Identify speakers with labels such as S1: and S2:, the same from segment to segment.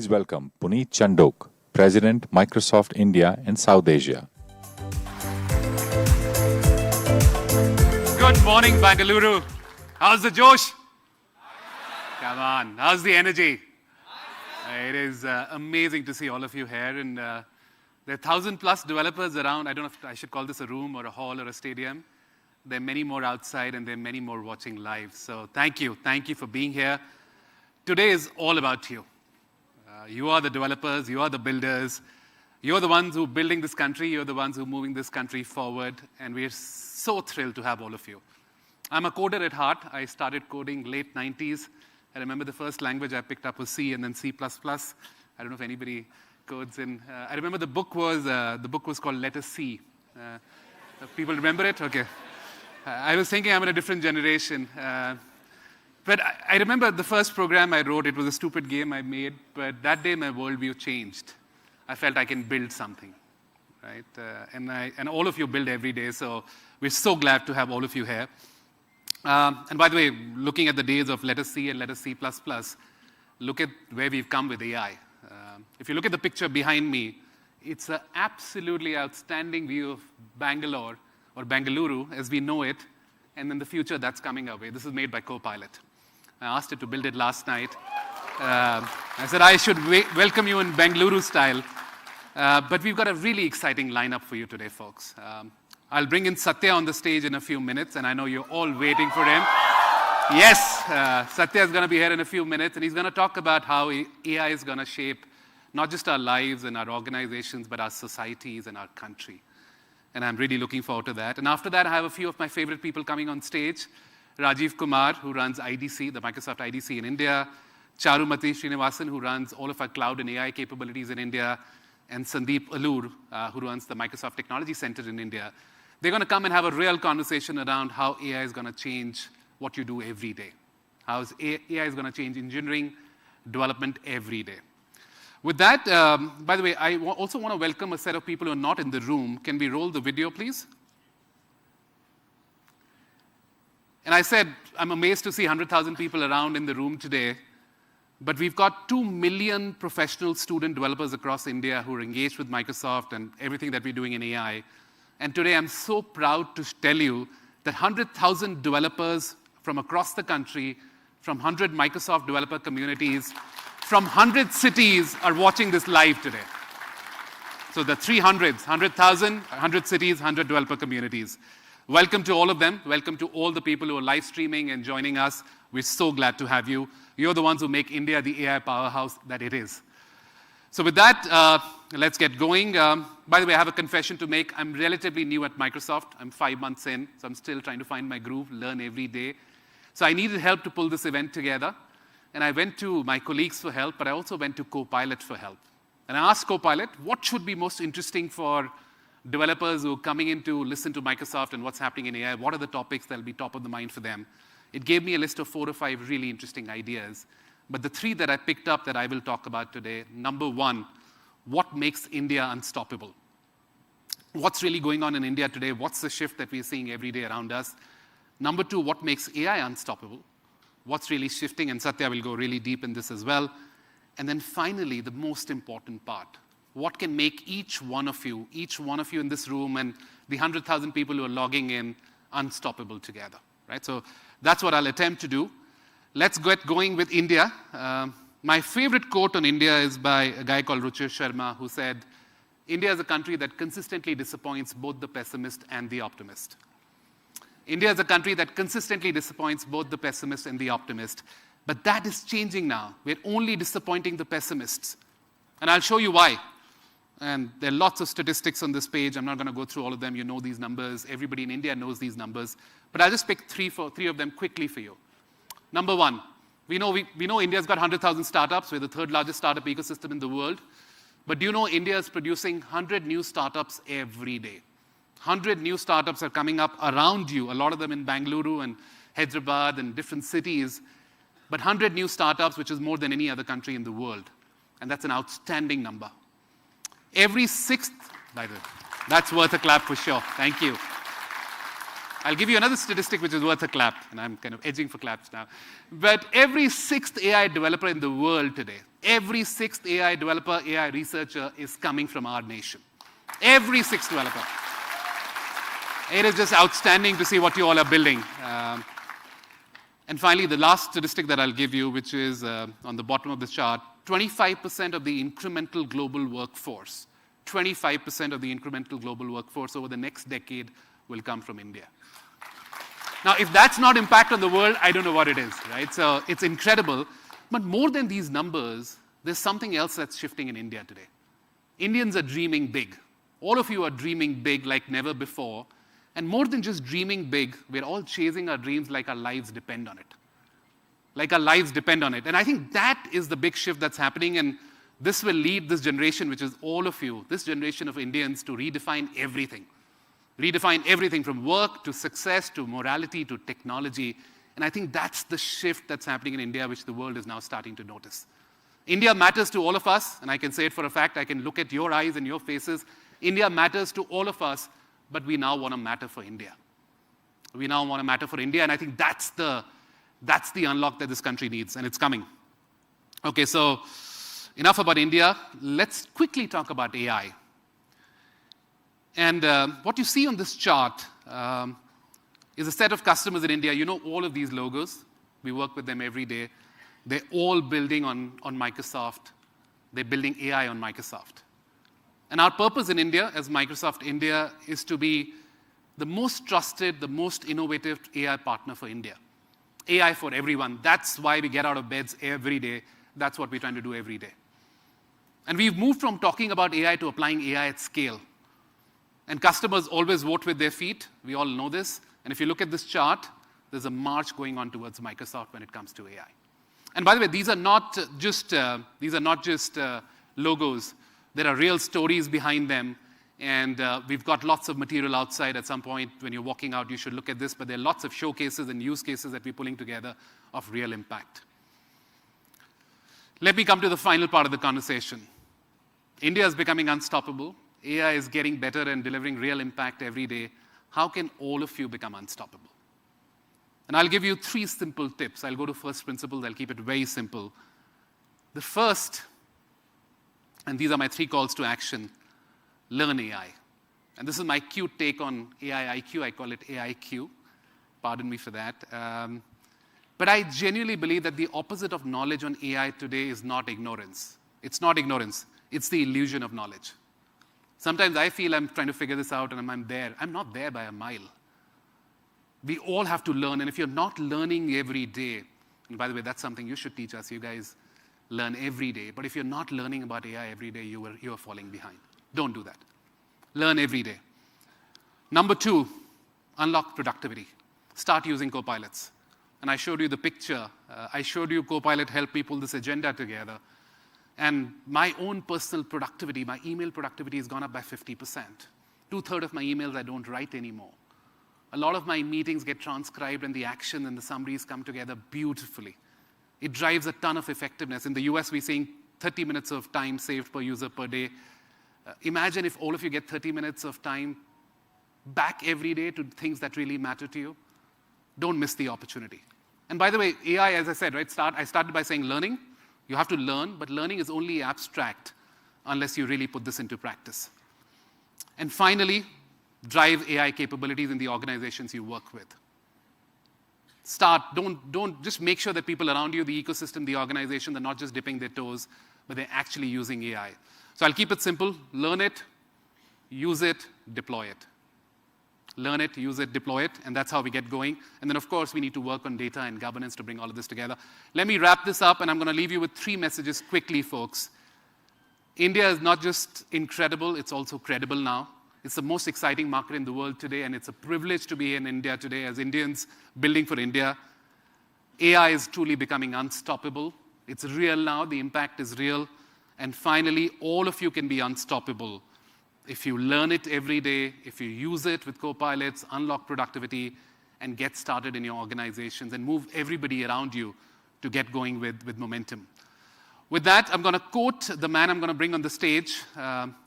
S1: Please welcome Puneet Chandok, President, Microsoft India and South Asia.
S2: Good morning, Bengaluru. How's the Josh? Come on, how's the energy? It is amazing to see all of you here. And there are 1,000+ developers around. I don't know if I should call this a room or a hall or a stadium. There are many more outside, and there are many more watching live. So thank you. Thank you for being here. Today is all about you. You are the developers. You are the builders. You're the ones who are building this country. You're the ones who are moving this country forward. And we're so thrilled to have all of you. I'm a coder at heart. I started coding late 90s. I remember the first language I picked up was C and then C++. I don't know if anybody codes in. I remember the book was called Letter C. People remember it? Okay. I was thinking I'm in a different generation. But I remember the first program I wrote. It was a stupid game I made. But that day, my worldview changed. I felt I can build something, right? And all of you build every day. So we're so glad to have all of you here. And by the way, looking at the days of letter C and letter C++, look at where we've come with AI. If you look at the picture behind me, it's an absolutely outstanding view of Bangalore, or Bengaluru, as we know it, and in the future, that's coming our way. This is made by Copilot. I asked it to build it last night. I said I should welcome you in Bengaluru style, but we've got a really exciting lineup for you today, folks. I'll bring in Satya on the stage in a few minutes, and I know you're all waiting for him. Yes, Satya is going to be here in a few minutes, and he's going to talk about how AI is going to shape not just our lives and our organizations, but our societies and our country. And I'm really looking forward to that. And after that, I have a few of my favorite people coming on stage. Rajiv Kumar, who runs IDC, the Microsoft IDC in India. Charumati Srinivasan, who runs all of our cloud and AI capabilities in India. And Sandeep Allur, who runs the Microsoft Technology Center in India. They're going to come and have a real conversation around how AI is going to change what you do every day. How AI is going to change engineering development every day. With that, by the way, I also want to welcome a set of people who are not in the room. Can we roll the video, please? And I said, I'm amazed to see 100,000 people around in the room today. But we've got 2 million professional student developers across India who are engaged with Microsoft and everything that we're doing in AI. And today, I'm so proud to tell you that 100,000 developers from across the country, from 100 Microsoft developer communities, from 100 cities are watching this live today. So the 300s, 100,000, 100 cities, 100 developer communities. Welcome to all of them. Welcome to all the people who are live streaming and joining us. We're so glad to have you. You're the ones who make India the AI powerhouse that it is. So with that, let's get going. By the way, I have a confession to make. I'm relatively new at Microsoft. I'm 5 months in, so I'm still trying to find my groove, learn every day. So I needed help to pull this event together. And I went to my colleagues for help, but I also went to Copilot for help. And I asked Copilot, what should be most interesting for developers who are coming in to listen to Microsoft and what's happening in AI? What are the topics that will be top of the mind for them? It gave me a list of 4 or 5 really interesting ideas. But the 3 that I picked up that I will talk about today, number 1, what makes India unstoppable? What's really going on in India today? What's the shift that we're seeing every day around us? Number 2, what makes AI unstoppable? What's really shifting? And Satya will go really deep in this as well. And then finally, the most important part. What can make each one of you in this room and the 100,000 people who are logging in unstoppable together, right? So that's what I'll attempt to do. Let's get going with India. My favorite quote on India is by a guy called Ruchir Sharma, who said, India is a country that consistently disappoints both the pessimist and the optimist. India is a country that consistently disappoints both the pessimist and the optimist. But that is changing now. We're only disappointing the pessimists. And I'll show you why. And there are lots of statistics on this page. I'm not going to go through all of them. You know these numbers. Everybody in India knows these numbers. But I'll just pick three of them quickly for you. Number 1, we know India's got 100,000 startups. We're the 3rd largest startup ecosystem in the world. But do you know India is producing 100 new startups every day? 100 new startups are coming up around you, a lot of them in Bengaluru and Hyderabad and different cities. But 100 new startups, which is more than any other country in the world. And that's an outstanding number. Every 6th, by the way, that's worth a clap for sure. Thank you. I'll give you another statistic which is worth a clap, and I'm kind of edging for claps now. But every 6th AI developer in the world today, every sixth AI developer, AI researcher is coming from our nation. Every sixth developer. It is just outstanding to see what you all are building. And finally, the last statistic that I'll give you, which is on the bottom of this chart, 25% of the incremental global workforce, 25% of the incremental global workforce over the next decade will come from India. Now, if that's not impact on the world, I don't know what it is, right? So it's incredible. But more than these numbers, there's something else that's shifting in India today. Indians are dreaming big. All of you are dreaming big like never before. And more than just dreaming big, we're all chasing our dreams like our lives depend on it. Like our lives depend on it. And I think that is the big shift that's happening. And this will lead this generation, which is all of you, this generation of Indians, to redefine everything. Redefine everything from work to success to morality to technology. And I think that's the shift that's happening in India, which the world is now starting to notice. India matters to all of us, and I can say it for a fact. I can look at your eyes and your faces. India matters to all of us, but we now want to matter for India. We now want to matter for India, and I think that's the unlock that this country needs, and it's coming. Okay, so enough about India. Let's quickly talk about AI. And what you see on this chart is a set of customers in India. You know all of these logos. We work with them every day. They're all building on Microsoft. They're building AI on Microsoft. And our purpose in India, as Microsoft India, is to be the most trusted, the most innovative AI partner for India. AI for everyone. That's why we get out of beds every day. That's what we're trying to do every day. And we've moved from talking about AI to applying AI at scale. And customers always vote with their feet. We all know this. And if you look at this chart, there's a march going on towards Microsoft when it comes to AI. And by the way, these are not just logos. There are real stories behind them. And we've got lots of material outside. At some point, when you're walking out, you should look at this. But there are lots of showcases and use cases that we're pulling together of real impact. Let me come to the final part of the conversation. India is becoming unstoppable. AI is getting better and delivering real impact every day. How can all of you become unstoppable? And I'll give you 3 simple tips. I'll go to first principles. I'll keep it very simple. The first, and these are my 3 calls to action, learn AI. And this is my cute take on AI IQ. I call it AIQ. Pardon me for that. But I genuinely believe that the opposite of knowledge on AI today is not ignorance. It's not ignorance. It's the illusion of knowledge. Sometimes I feel I'm trying to figure this out and I'm there. I'm not there by a mile. We all have to learn. And if you're not learning every day, and by the way, that's something you should teach us. You guys learn every day. But if you're not learning about AI every day, you are falling behind. Don't do that. Learn every day. Number 2, unlock productivity. Start using copilots. And I showed you the picture. I showed you Copilot help me pull this agenda together. And my own personal productivity, my email productivity has gone up by 50%. 2/3 of my emails I don't write anymore. A lot of my meetings get transcribed and the action and the summaries come together beautifully. It drives a ton of effectiveness. In the US, we're seeing 30 minutes of time saved per user per day. Imagine if all of you get 30 minutes of time back every day to things that really matter to you. Don't miss the opportunity. And by the way, AI, as I said, right, I started by saying learning. You have to learn, but learning is only abstract unless you really put this into practice. And finally, drive AI capabilities in the organizations you work with. Don't just make sure that people around you, the ecosystem, the organization, they're not just dipping their toes, but they're actually using AI. So I'll keep it simple. Learn it, use it, deploy it. Learn it, use it, deploy it, and that's how we get going. And then, of course, we need to work on data and governance to bring all of this together. Let me wrap this up, and I'm going to leave you with 3 messages quickly, folks. India is not just incredible, it's also credible now. It's the most exciting market in the world today, and it's a privilege to be in India today as Indians building for India. AI is truly becoming unstoppable. It's real now. The impact is real. And finally, all of you can be unstoppable if you learn it every day, if you use it with copilots, unlock productivity, and get started in your organizations and move everybody around you to get going with momentum. With that, I'm going to quote the man I'm going to bring on the stage.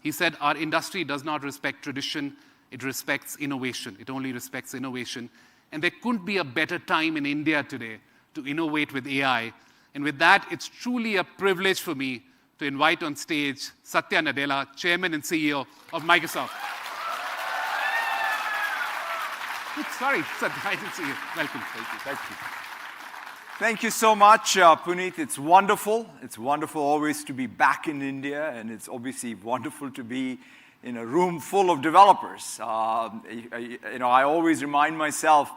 S2: He said, "Our industry does not respect tradition. It respects innovation. It only respects innovation. And there couldn't be a better time in India today to innovate with AI. And with that, it's truly a privilege for me to invite on stage Satya Nadella, Chairman and CEO of Microsoft. Oops, sorry, Satya, I didn't see you. Welcome. Thank you.
S3: Thank you. Thank you so much, Puneet. It's wonderful. It's wonderful always to be back in India, and it's obviously wonderful to be in a room full of developers. I always remind myself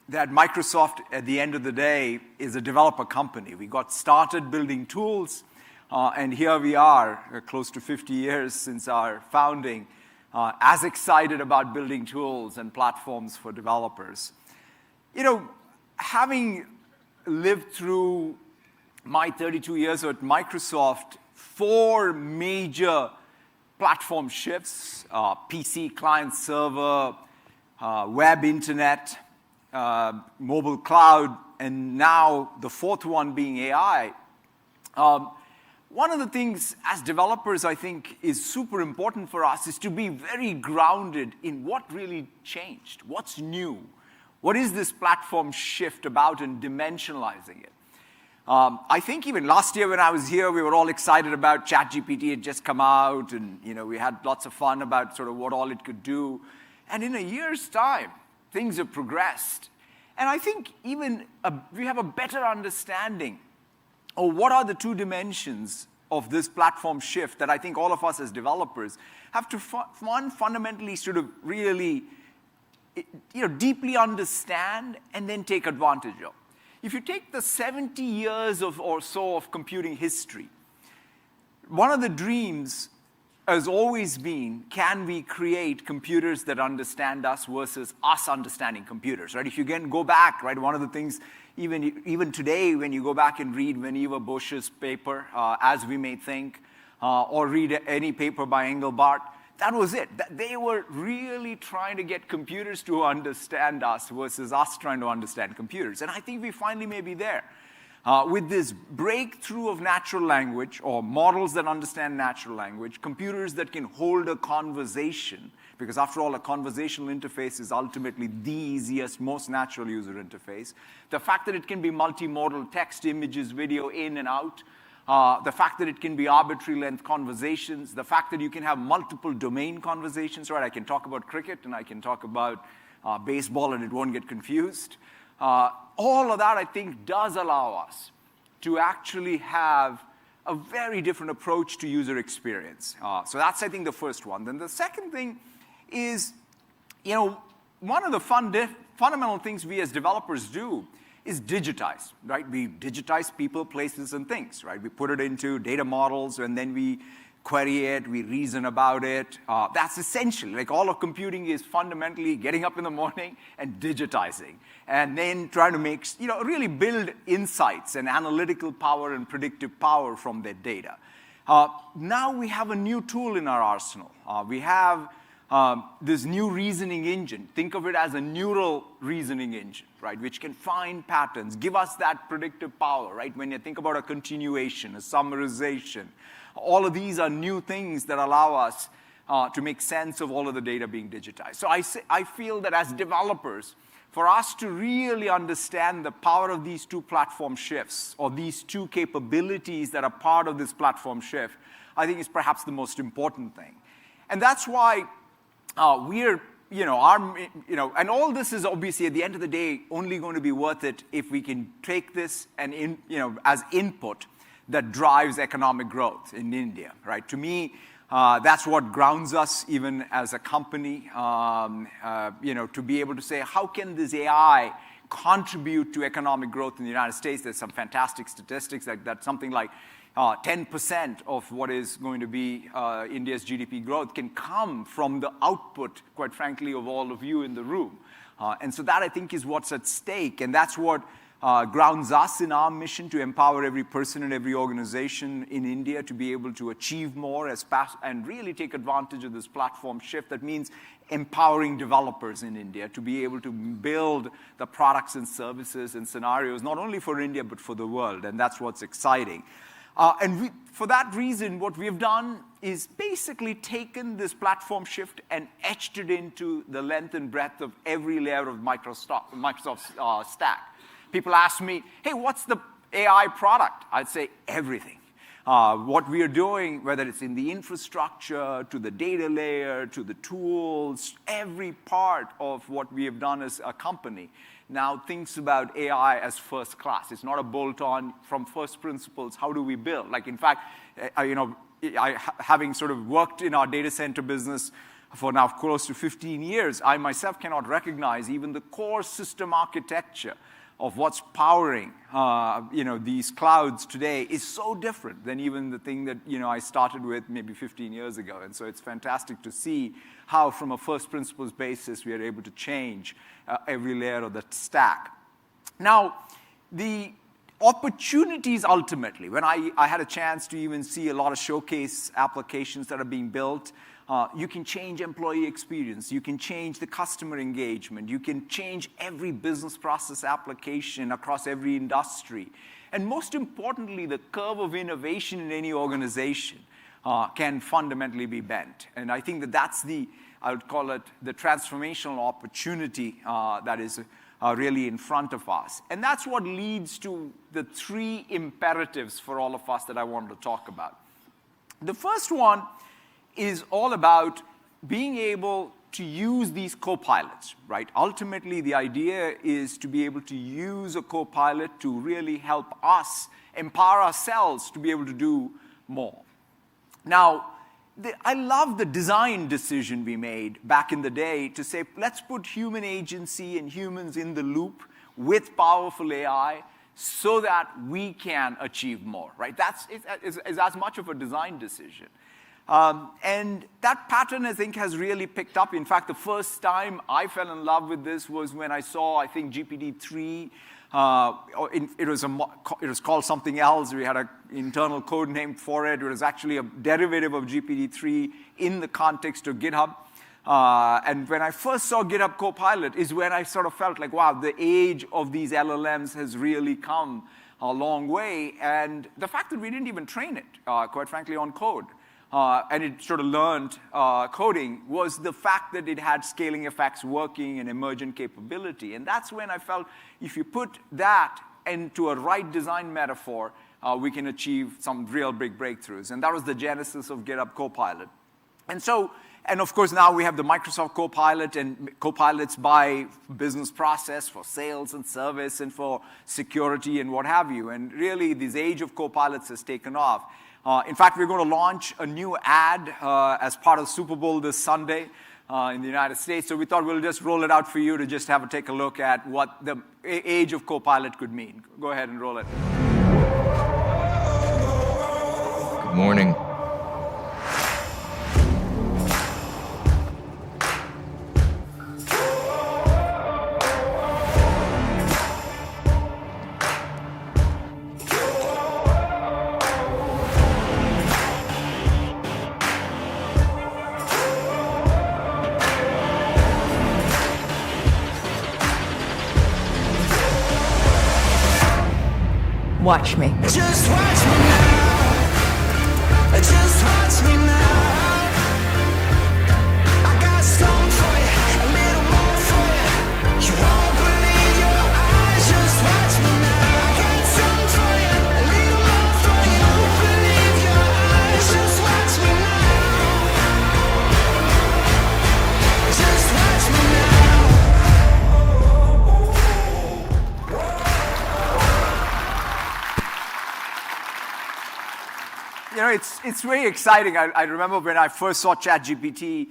S3: that Microsoft, at the end of the day, is a developer company. We got started building tools, and here we are, close to 50 years since our founding, as excited about building tools and platforms for developers. Having lived through my 32 years at Microsoft, 4 major platform shifts, PC, client, server, web, internet, mobile cloud, and now the 4th one being AI. One of the things as developers I think is super important for us is to be very grounded in what really changed, what's new, what is this platform shift about, and dimensionalizing it. I think even last year when I was here, we were all excited about ChatGPT had just come out, and we had lots of fun about sort of what all it could do. And in a year's time, things have progressed. And I think even we have a better understanding of what are the 2 dimensions of this platform shift that I think all of us as developers have to fundamentally sort of really deeply understand and then take advantage of. If you take the 70 years or so of computing history, one of the dreams has always been, can we create computers that understand us versus us understanding computers, right? If you can go back, right, one of the things, even today, when you go back and read Vannevar Bush's paper, As We May Think, or read any paper by Engelbart, that was it. They were really trying to get computers to understand us versus us trying to understand computers. And I think we finally may be there. With this breakthrough of natural language, or models that understand natural language, computers that can hold a conversation, because after all, a conversational interface is ultimately the easiest, most natural user interface. The fact that it can be multimodal, text, images, video, in and out. The fact that it can be arbitrary length conversations. The fact that you can have multiple domain conversations, right? I can talk about cricket, and I can talk about baseball, and it won't get confused. All of that, I think, does allow us to actually have a very different approach to user experience. So that's, I think, the first one. Then the second thing is, one of the fundamental things we as developers do is digitize, right? We digitize people, places, and things, right? We put it into data models, and then we query it, we reason about it. That's essentially, like, all of computing is fundamentally getting up in the morning and digitizing, and then trying to make, really build insights and analytical power and predictive power from their data. Now we have a new tool in our arsenal. We have this new reasoning engine. Think of it as a neural reasoning engine, right? Which can find patterns, give us that predictive power, right? When you think about a continuation, a summarization, all of these are new things that allow us to make sense of all of the data being digitized. So I feel that as developers, for us to really understand the power of these 2 platform shifts, or these 2 capabilities that are part of this platform shift, I think is perhaps the most important thing. And that's why and all this is obviously at the end of the day only going to be worth it if we can take this and as input that drives economic growth in India, right? To me, that's what grounds us even as a company, to be able to say, how can this AI contribute to economic growth in the United States? There's some fantastic statistics that something like 10% of what is going to be India's GDP growth can come from the output, quite frankly, of all of you in the room. And so that, I think, is what's at stake, and that's what grounds us in our mission to empower every person and every organization in India to be able to achieve more and really take advantage of this platform shift. That means empowering developers in India to be able to build the products and services and scenarios, not only for India, but for the world, and that's what's exciting. For that reason, what we've done is basically taken this platform shift and etched it into the length and breadth of every layer of Microsoft's stack. People ask me, hey, what's the AI product, I'd say everything. What we are doing, whether it's in the infrastructure, to the data layer, to the tools, every part of what we have done as a company now thinks about AI as first class. It's not a bolt-on from first principles. How do we build? Like, in fact, having sort of worked in our data center business for now close to 15 years, I myself cannot recognize even the core system architecture of what's powering these clouds today is so different than even the thing that I started with maybe 15 years ago. And so it's fantastic to see how, from a first principles basis, we are able to change every layer of the stack. Now, the opportunities ultimately, when I had a chance to even see a lot of showcase applications that are being built, you can change employee experience. You can change the customer engagement. You can change every business process application across every industry. And most importantly, the curve of innovation in any organization can fundamentally be bent. And I think that that's I would call it the transformational opportunity that is really in front of us. And that's what leads to the 3 imperatives for all of us that I wanted to talk about. The first one is all about being able to use these co-pilots, right? Ultimately, the idea is to be able to use a co-pilot to really help us empower ourselves to be able to do more. Now, I love the design decision we made back in the day to say, let's put human agency and humans in the loop with powerful AI so that we can achieve more, right? It's as much of a design decision. And that pattern, I think, has really picked up. In fact, the first time I fell in love with this was when I saw, I think, GPT-3. It was called something else. We had an internal code name for it. It was actually a derivative of GPT-3 in the context of GitHub. And when I first saw GitHub Copilot is when I sort of felt like, wow, the age of these LLMs has really come a long way. And the fact that we didn't even train it, quite frankly, on code, and it sort of learned coding, was the fact that it had scaling effects working and emergent capability. And that's when I felt if you put that into a right design metaphor, we can achieve some real big breakthroughs. And that was the genesis of GitHub Copilot. And of course, now we have the Microsoft Copilot and Copilots by business process for sales and service and for security and what have you. And really, this age of Copilots has taken off. In fact, we're going to launch a new ad as part of Super Bowl this Sunday in the United States. So we thought we'll just roll it out for you to just take a look at what the age of Copilot could mean. Go ahead and roll it.
S4: Good morning.
S5: Watch me.
S6: Just watch me now. Just watch me now. I got something for you, a little more for you. You won't believe your eyes. Just watch me now. I got something for you, a little more for you. You won't believe your eyes. Just watch me now. Just watch me now.
S3: It's very exciting. I remember when I first saw ChatGPT,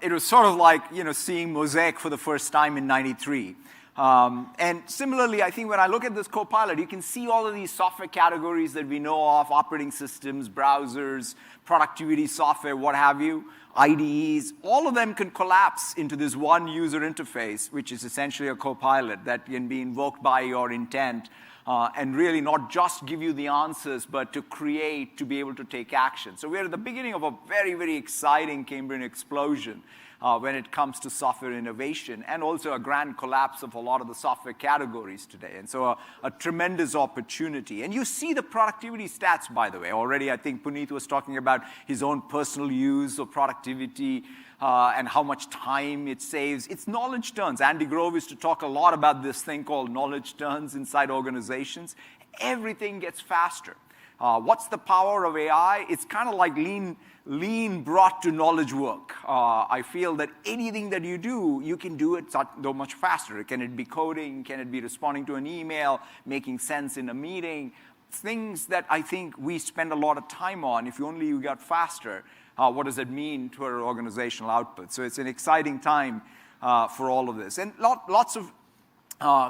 S3: it was sort of like, seeing Mosaic for the first time in '93. And similarly, I think when I look at this Copilot, you can see all of these software categories that we know of: operating systems, browsers, productivity software, what have you, IDEs. All of them can collapse into this one user interface, which is essentially a Copilot that can be invoked by your intent. And really not just give you the answers, but to create, to be able to take action. So we're at the beginning of a very, very exciting Cambrian explosion when it comes to software innovation, and also a grand collapse of a lot of the software categories today. And so a tremendous opportunity. And you see the productivity stats, by the way. Already, I think Puneet was talking about his own personal use of productivity and how much time it saves. It's knowledge turns. Andy Grove used to talk a lot about this thing called knowledge turns inside organizations. everything gets faster. What's the power of AI? It's kind of like lean brought to knowledge work. I feel that anything that you do, you can do it so much faster. Can it be coding? Can it be responding to an email, making sense in a meeting? Things that I think we spend a lot of time on. If only you got faster, what does it mean to our organizational output? So it's an exciting time for all of this. And lots of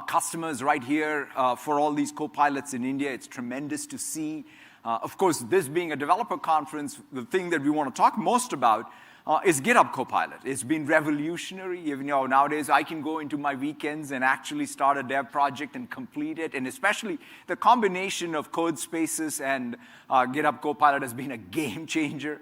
S3: customers right here for all these co-pilots in India. It's tremendous to see. Of course, this being a developer conference, the thing that we want to talk most about is GitHub Copilot. It's been revolutionary. You know, nowadays, I can go into my weekends and actually start a dev project and complete it. And especially the combination of code spaces and GitHub Copilot has been a game changer.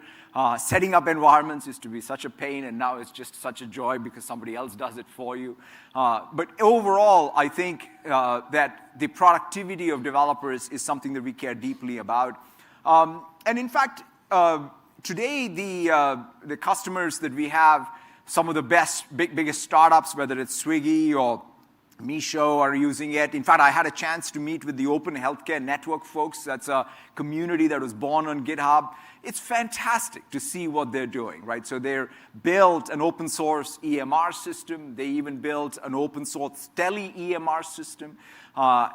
S3: Setting up environments used to be such a pain, and now it's just such a joy because somebody else does it for you. But overall, I think that the productivity of developers is something that we care deeply about. And in fact, today, the customers that we have, some of the biggest startups, whether it's Swiggy or Misho, are using it. In fact, I had a chance to meet with the Open Healthcare Network folks. That's a community that was born on GitHub. It's fantastic to see what they're doing, right? So they're built an open source EMR system. They even built an open source tele EMR system.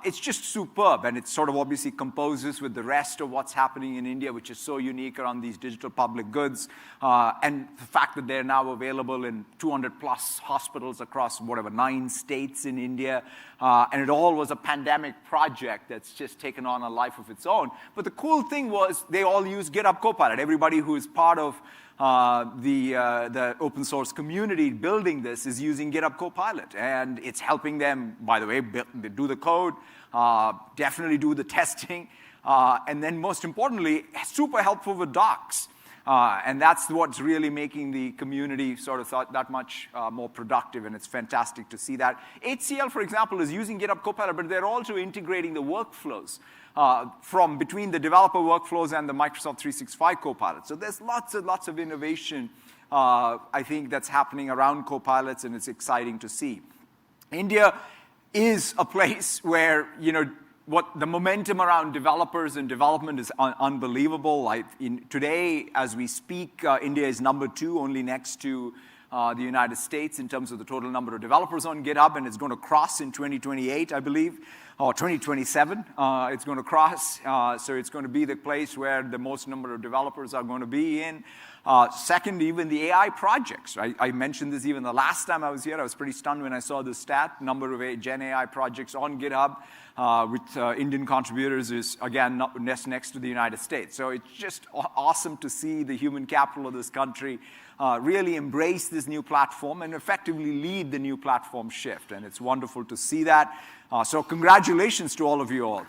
S3: It's just superb, and it sort of obviously composes with the rest of what's happening in India, which is so unique around these digital public goods, and the fact that they're now available in 200-plus hospitals across, 9 states in India, and it all was a pandemic project that's just taken on a life of its own. But the cool thing was they all use GitHub Copilot. Everybody who is part of the open source community building this is using GitHub Copilot, and it's helping them, by the way, do the code, definitely do the testing, and then most importantly, super helpful with docs. And that's what's really making the community sort of that much more productive, and it's fantastic to see that. HCL, for example, is using GitHub Copilot, but they're also integrating the workflows from between the developer workflows and the Microsoft 365 Copilot. So there's lots and lots of innovation, I think, that's happening around Copilots, and it's exciting to see. India is a place where, what the momentum around developers and development is unbelievable. Today, as we speak, India is number 2, only next to the United States in terms of the total number of developers on GitHub, and it's going to cross in 2028, I believe, or 2027. It's going to cross, so it's going to be the place where the most number of developers are going to be in. Second, even the AI projects. I mentioned this even the last time I was here. I was pretty stunned when I saw the stat. Number of Gen AI projects on GitHub with Indian contributors is, again, next to the United States. So it's just awesome to see the human capital of this country really embrace this new platform and effectively lead the new platform shift. And it's wonderful to see that. So congratulations to all of you all.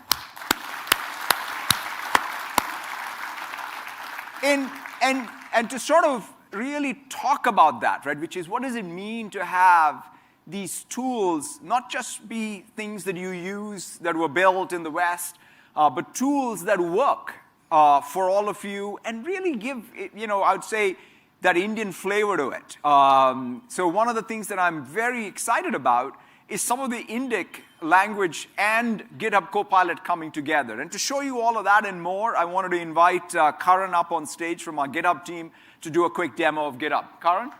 S3: And to sort of really talk about that, right, which is what does it mean to have these tools not just be things that you use that were built in the West, but tools that work for all of you and really give, I would say, that Indian flavor to it. So one of the things that I'm very excited about is some of the Indic language and GitHub Copilot coming together. And to show you all of that and more, I wanted to invite Karan up on stage from our GitHub team to do a quick demo of GitHub. Karan?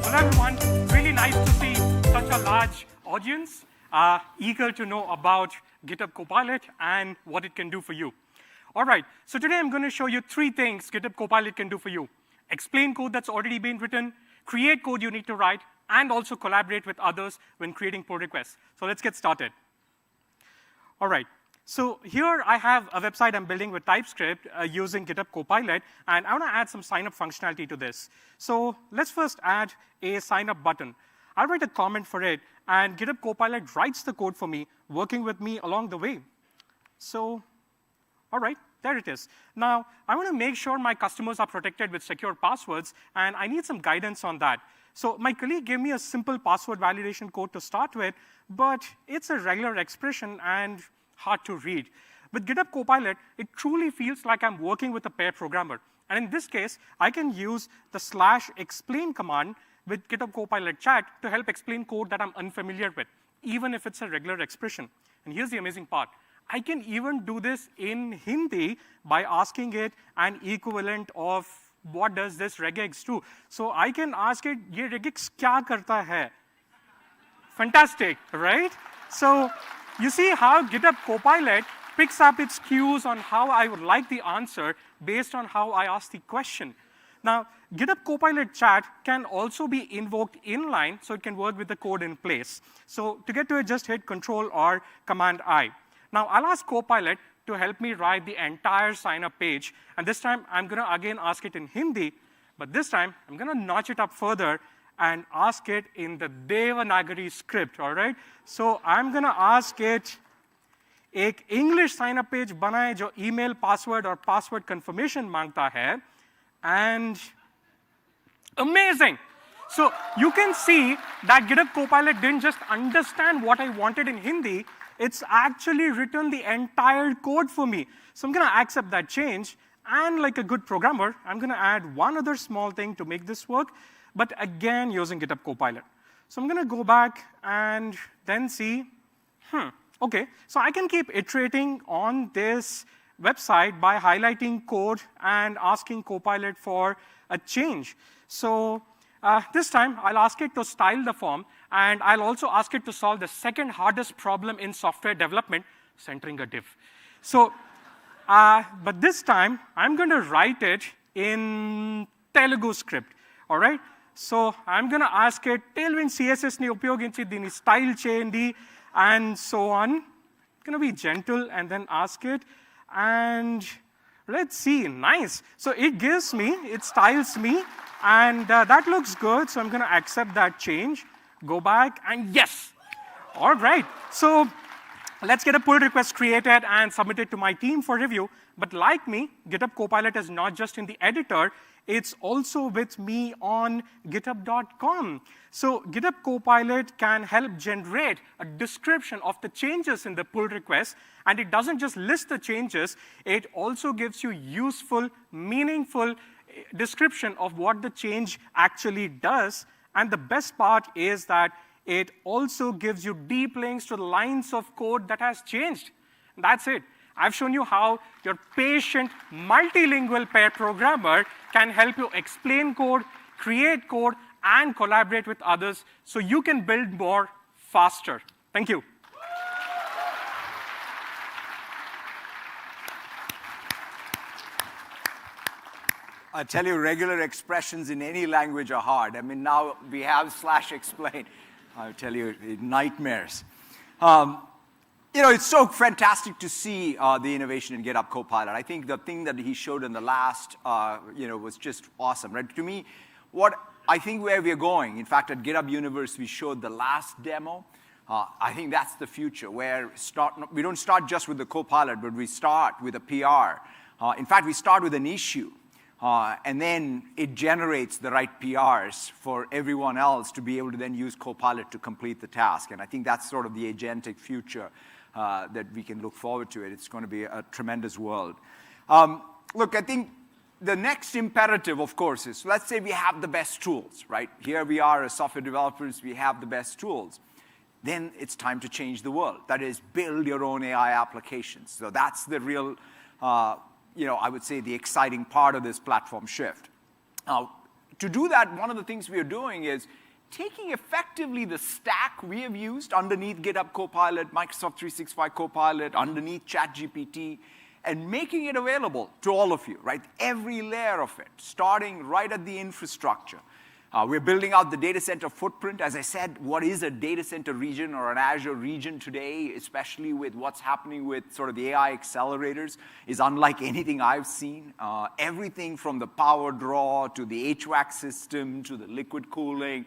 S5: Hello, everyone. Really nice to see such a large audience eager to know about GitHub Copilot and what it can do for you. All right, so today I'm going to show you 3 things GitHub Copilot can do for you. Explain code that's already been written, create code you need to write, and also collaborate with others when creating pull requests. So let's get started. All right, so here I have a website I'm building with TypeScript using GitHub Copilot, and I want to add some sign-up functionality to this. So let's first add a sign-up button. I'll write a comment for it, and GitHub Copilot writes the code for me, working with me along the way. So, all right, there it is. Now, I want to make sure my customers are protected with secure passwords, and I need some guidance on that. So my colleague gave me a simple password validation code to start with, but it's a regular expression and hard to read. With GitHub Copilot, it truly feels like I'm working with a pair programmer. And in this case, I can use the /explain command, with GitHub Copilot Chat to help explain code that I'm unfamiliar with, even if it's a regular expression. And here's the amazing part. I can even do this in Hindi by asking it an equivalent of what does this regex do. So I can ask it, ye regex kya karta hai? Fantastic, right? So you see how GitHub Copilot picks up its cues on how I would like the answer based on how I ask the question. Now, GitHub Copilot Chat can also be invoked inline, so it can work with the code in place. So to get to it, just hit Control or Command I. Now, I'll ask Copilot to help me write the entire sign-up page. And this time, I'm going to again ask it in Hindi. But this time, I'm going to notch it up further and ask it in the Devanagari script, all right? So I'm going to ask it, एक English sign-up page बनाए जो email, password और password confirmation मांगता है. And amazing. So you can see that GitHub Copilot didn't just understand what I wanted in Hindi, it's actually written the entire code for me. So I'm going to accept that change, and like a good programmer, I'm going to add one other small thing to make this work, but again using GitHub Copilot. So I'm going to go back and then see, okay, so I can keep iterating on this website by highlighting code and asking Copilot for a change. So this time, I'll ask it to style the form, and I'll also ask it to solve the second hardest problem in software development, centering a div. So, but this time, I'm going to write it in Telugu script, all right? So I'm going to ask it, Tailwind CSS ni upayoginchi dini style cheyandi, and so on. I'm going to be gentle and then ask it. And let's see, nice. So it gives me, it styles me, and that looks good. So I'm going to accept that change, go back, and yes. All right. So let's get a pull request created and submit it to my team for review. But like me, GitHub Copilot is not just in the editor, it's also with me on github.com. So GitHub Copilot can help generate a description of the changes in the pull request, and it doesn't just list the changes, it also gives you useful, meaningful description of what the change actually does. And the best part is that it also gives you deep links to the lines of code that has changed. That's it. I've shown you how your patient, multilingual pair programmer can help you explain code, create code, and collaborate with others so you can build more faster. Thank you.
S3: I tell you, regular expressions in any language are hard. I mean, now we have /explain. I tell you, nightmares. You know, it's so fantastic to see the innovation in GitHub Copilot. I think the thing that he showed in the last, was just awesome, right? To me, what I think where we're going, in fact, at GitHub Universe, we showed the last demo. I think that's the future, where we don't start just with the Copilot, but we start with a PR. In fact, we start with an issue. And then it generates the right PRs for everyone else to be able to then use Copilot to complete the task. And I think that's sort of the agentic future that we can look forward to. It's going to be a tremendous world. Look, I think the next imperative, of course, is let's say we have the best tools, right? Here we are as software developers, we have the best tools. Then it's time to change the world. That is, build your own AI applications. So that's the real I would say the exciting part of this platform shift. Now, to do that, one of the things we are doing is taking effectively the stack we have used underneath GitHub Copilot, Microsoft 365 Copilot, underneath ChatGPT, and making it available to all of you, right? Every layer of it, starting right at the infrastructure. We're building out the data center footprint. As I said, what is a data center region or an Azure region today, especially with what's happening with sort of the AI accelerators, is unlike anything I've seen. Everything from the power draw to the HVAC system to the liquid cooling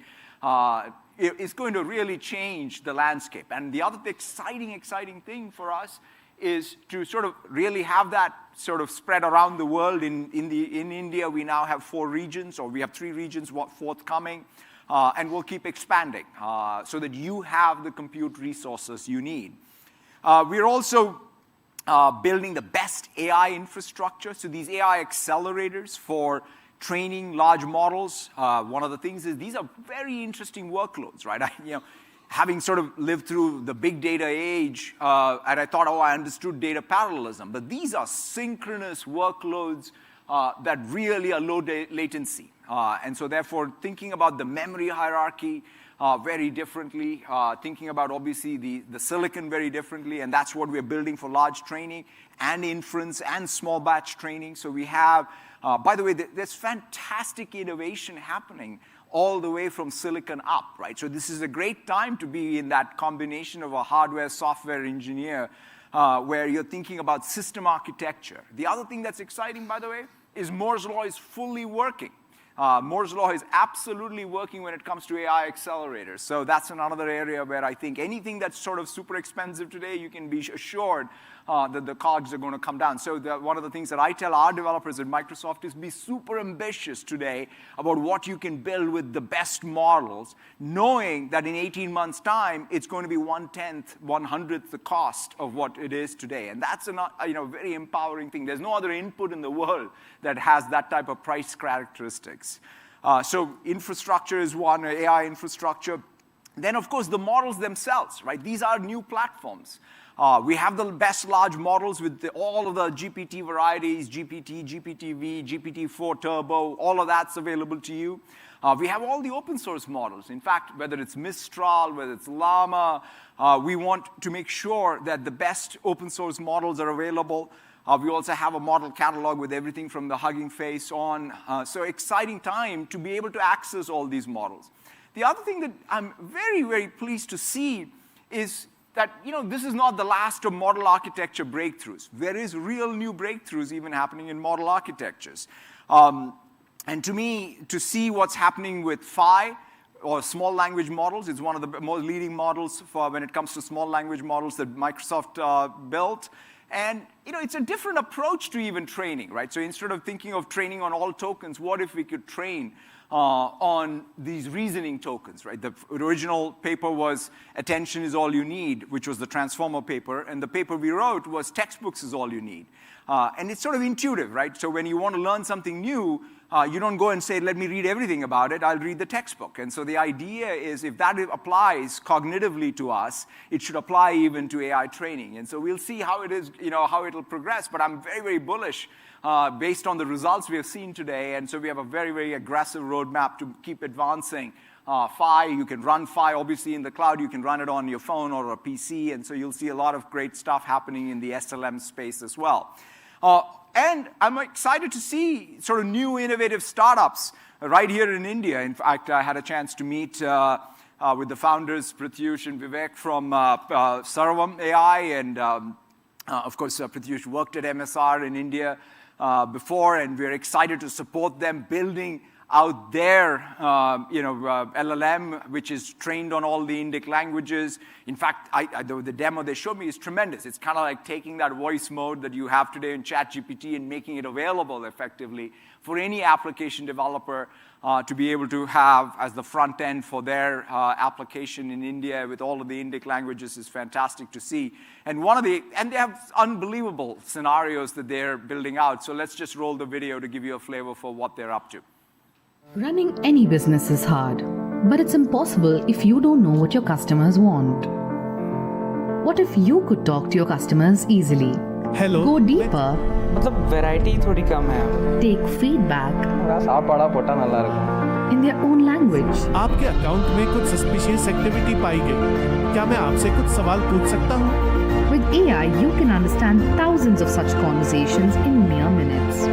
S3: is going to really change the landscape. And the other exciting thing for us is to sort of really have that sort of spread around the world. In India, we now have 4 regions, or we have 3 regions forthcoming, and we'll keep expanding so that you have the compute resources you need. We're also building the best AI infrastructure, so these AI accelerators for training large models. One of the things is these are very interesting workloads, right? Having sort of lived through the big data age, and I thought, oh, I understood data parallelism. But these are synchronous workloads that really are low latency. And so therefore, thinking about the memory hierarchy very differently, thinking about, obviously, the silicon very differently, and that's what we're building for large training and inference and small batch training. So we have, by the way, there's fantastic innovation happening all the way from silicon up, right? So this is a great time to be in that combination of a hardware, software engineer, where you're thinking about system architecture. The other thing that's exciting, by the way, is Moore's Law is fully working. Moore's Law is absolutely working when it comes to AI accelerators. So that's another area where I think anything that's sort of super expensive today, you can be assured that the cogs are going to come down. So one of the things that I tell our developers at Microsoft is be super ambitious today about what you can build with the best models, knowing that in 18 months' time, it's going to be 1/10, 100th the cost of what it is today. And that's a very empowering thing. There's no other input in the world that has that type of price characteristics. So infrastructure is one, AI infrastructure. Then, of course, the models themselves, right? These are new platforms. We have the best large models with all of the GPT varieties, GPT, GPT-V, GPT-4 Turbo, all of that's available to you. We have all the open source models. In fact, whether it's Mistral, whether it's Llama, we want to make sure that the best open source models are available. We also have a model catalog with everything from the Hugging Face on. So exciting time to be able to access all these models. The other thing that I'm very, very pleased to see is that this is not the last of model architecture breakthroughs. There is real new breakthroughs even happening in model architectures. And to me, to see what's happening with Phi, or small language models, is one of the most leading models for when it comes to small language models that Microsoft built. And it's a different approach to even training, right? So instead of thinking of training on all tokens, what if we could train on these reasoning tokens, right? The original paper was attention is all you need, which was the transformer paper, and the paper we wrote was textbooks is all you need. And it's sort of intuitive, right? So when you want to learn something new, you don't go and say, let me read everything about it, I'll read the textbook. And so the idea is if that applies cognitively to us, it should apply even to AI training. And so we'll see how it is, how it'll progress, but I'm very, very bullish based on the results we have seen today. And so we have a very, very aggressive roadmap to keep advancing. Phi, you can run Phi obviously in the cloud, you can run it on your phone or a PC, and so you'll see a lot of great stuff happening in the SLM space as well. And I'm excited to see sort of new innovative startups right here in India. In fact, I had a chance to meet with the founders, Pratyush and Vivek from Sarvam AI, and of course, Pratyush worked at MSR in India before, and we're excited to support them building out their LLM, which is trained on all the Indic languages. In fact, the demo they showed me is tremendous. It's kind of like taking that voice mode that you have today in ChatGPT and making it available effectively for any application developer to be able to have as the front end for their application in India with all of the Indic languages is fantastic to see. And they have unbelievable scenarios that they're building out. So let's just roll the video to give you a flavor for what they're up to.
S7: Running any business is hard, but it's impossible if you don't know what your customers want. What if you could talk to your customers easily?
S8: Hello.
S7: Go deeper.
S9: मतलब variety थोड़ी कम है.
S7: Take feedback
S9: सापाड़ा पोटा नल्ला रखा.
S7: in their own language.
S8: आपके account में कुछ suspicious activity पाई गई. क्या मैं आपसे कुछ सवाल पूछ सकता हूँ?
S7: With AI, you can understand thousands of such conversations in mere minutes.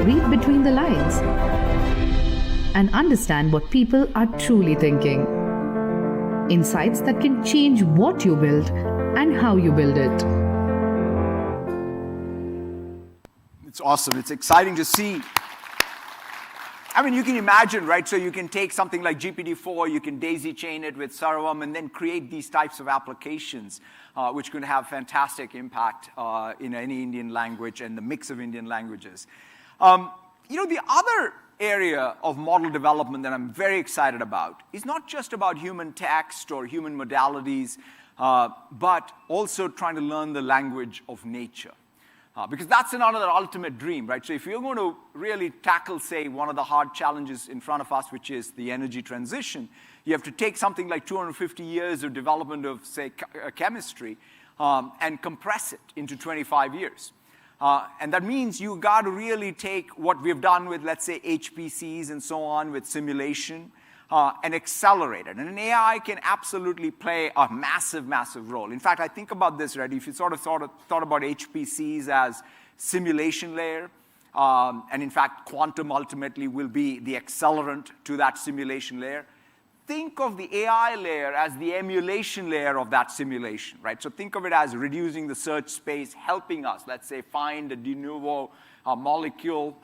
S7: Read between the lines and understand what people are truly thinking. Insights that can change what you build and how you build it.
S3: It's awesome. It's exciting to see. I mean, you can imagine, right? So you can take something like GPT-4, you can daisy chain it with Sarvam, and then create these types of applications, which can have fantastic impact in any Indian language and the mix of Indian languages. The other area of model development that I'm very excited about is not just about human text or human modalities, but also trying to learn the language of nature. Because that's another ultimate dream, right? So if you're going to really tackle, say, one of the hard challenges in front of us, which is the energy transition, you have to take something like 250 years of development of, say, chemistry, and compress it into 25 years. And that means you got to really take what we've done with, let's say, HPCs and so on, with simulation, and accelerate it. And an AI can absolutely play a massive, massive role. In fact, I think about this, right? If you sort of thought about HPCs as simulation layer, and in fact, quantum ultimately will be the accelerant to that simulation layer, think of the AI layer as the emulation layer of that simulation, right? So think of it as reducing the search space, helping us, let's say, find a de novo molecule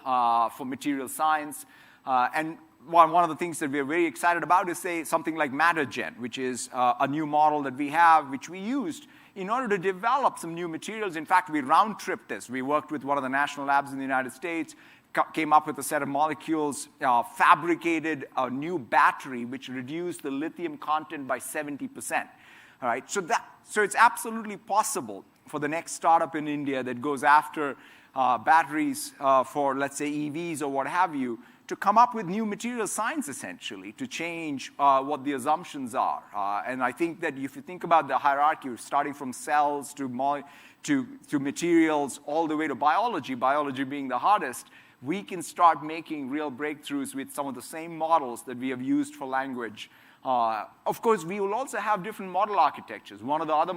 S3: for material science. And one of the things that we're very excited about is, say, something like MatterGen, which is a new model that we have, which we used in order to develop some new materials. In fact, we round-tripped this. We worked with one of the national labs in the United States, came up with a set of molecules, fabricated a new battery, which reduced the lithium content by 70%. All right? So it's absolutely possible for the next startup in India that goes after batteries for, let's say, EVs or what have you, to come up with new material science, essentially, to change what the assumptions are. And I think that if you think about the hierarchy, starting from cells to materials all the way to biology being the hardest, we can start making real breakthroughs with some of the same models that we have used for language. Of course, we will also have different model architectures. One of the other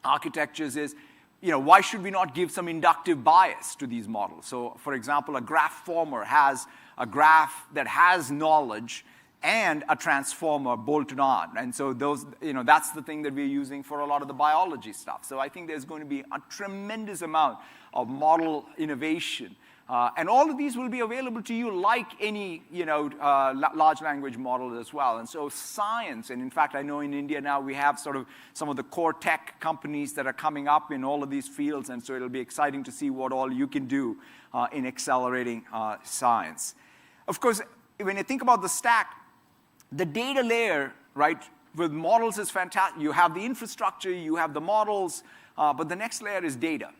S3: architectures is, why should we not give some inductive bias to these models? So, for example, a graph former has a graph that has knowledge and a transformer bolted on. And so that's the thing that we're using for a lot of the biology stuff. So I think there's going to be a tremendous amount of model innovation. And all of these will be available to you like any large language model as well. And so science, and in fact, I know in India now we have sort of some of the core tech companies that are coming up in all of these fields. And so it'll be exciting to see what all you can do in accelerating science. Of course, when you think about the stack, the data layer, right, with models is fantastic. You have the infrastructure, you have the models, but the next layer is data.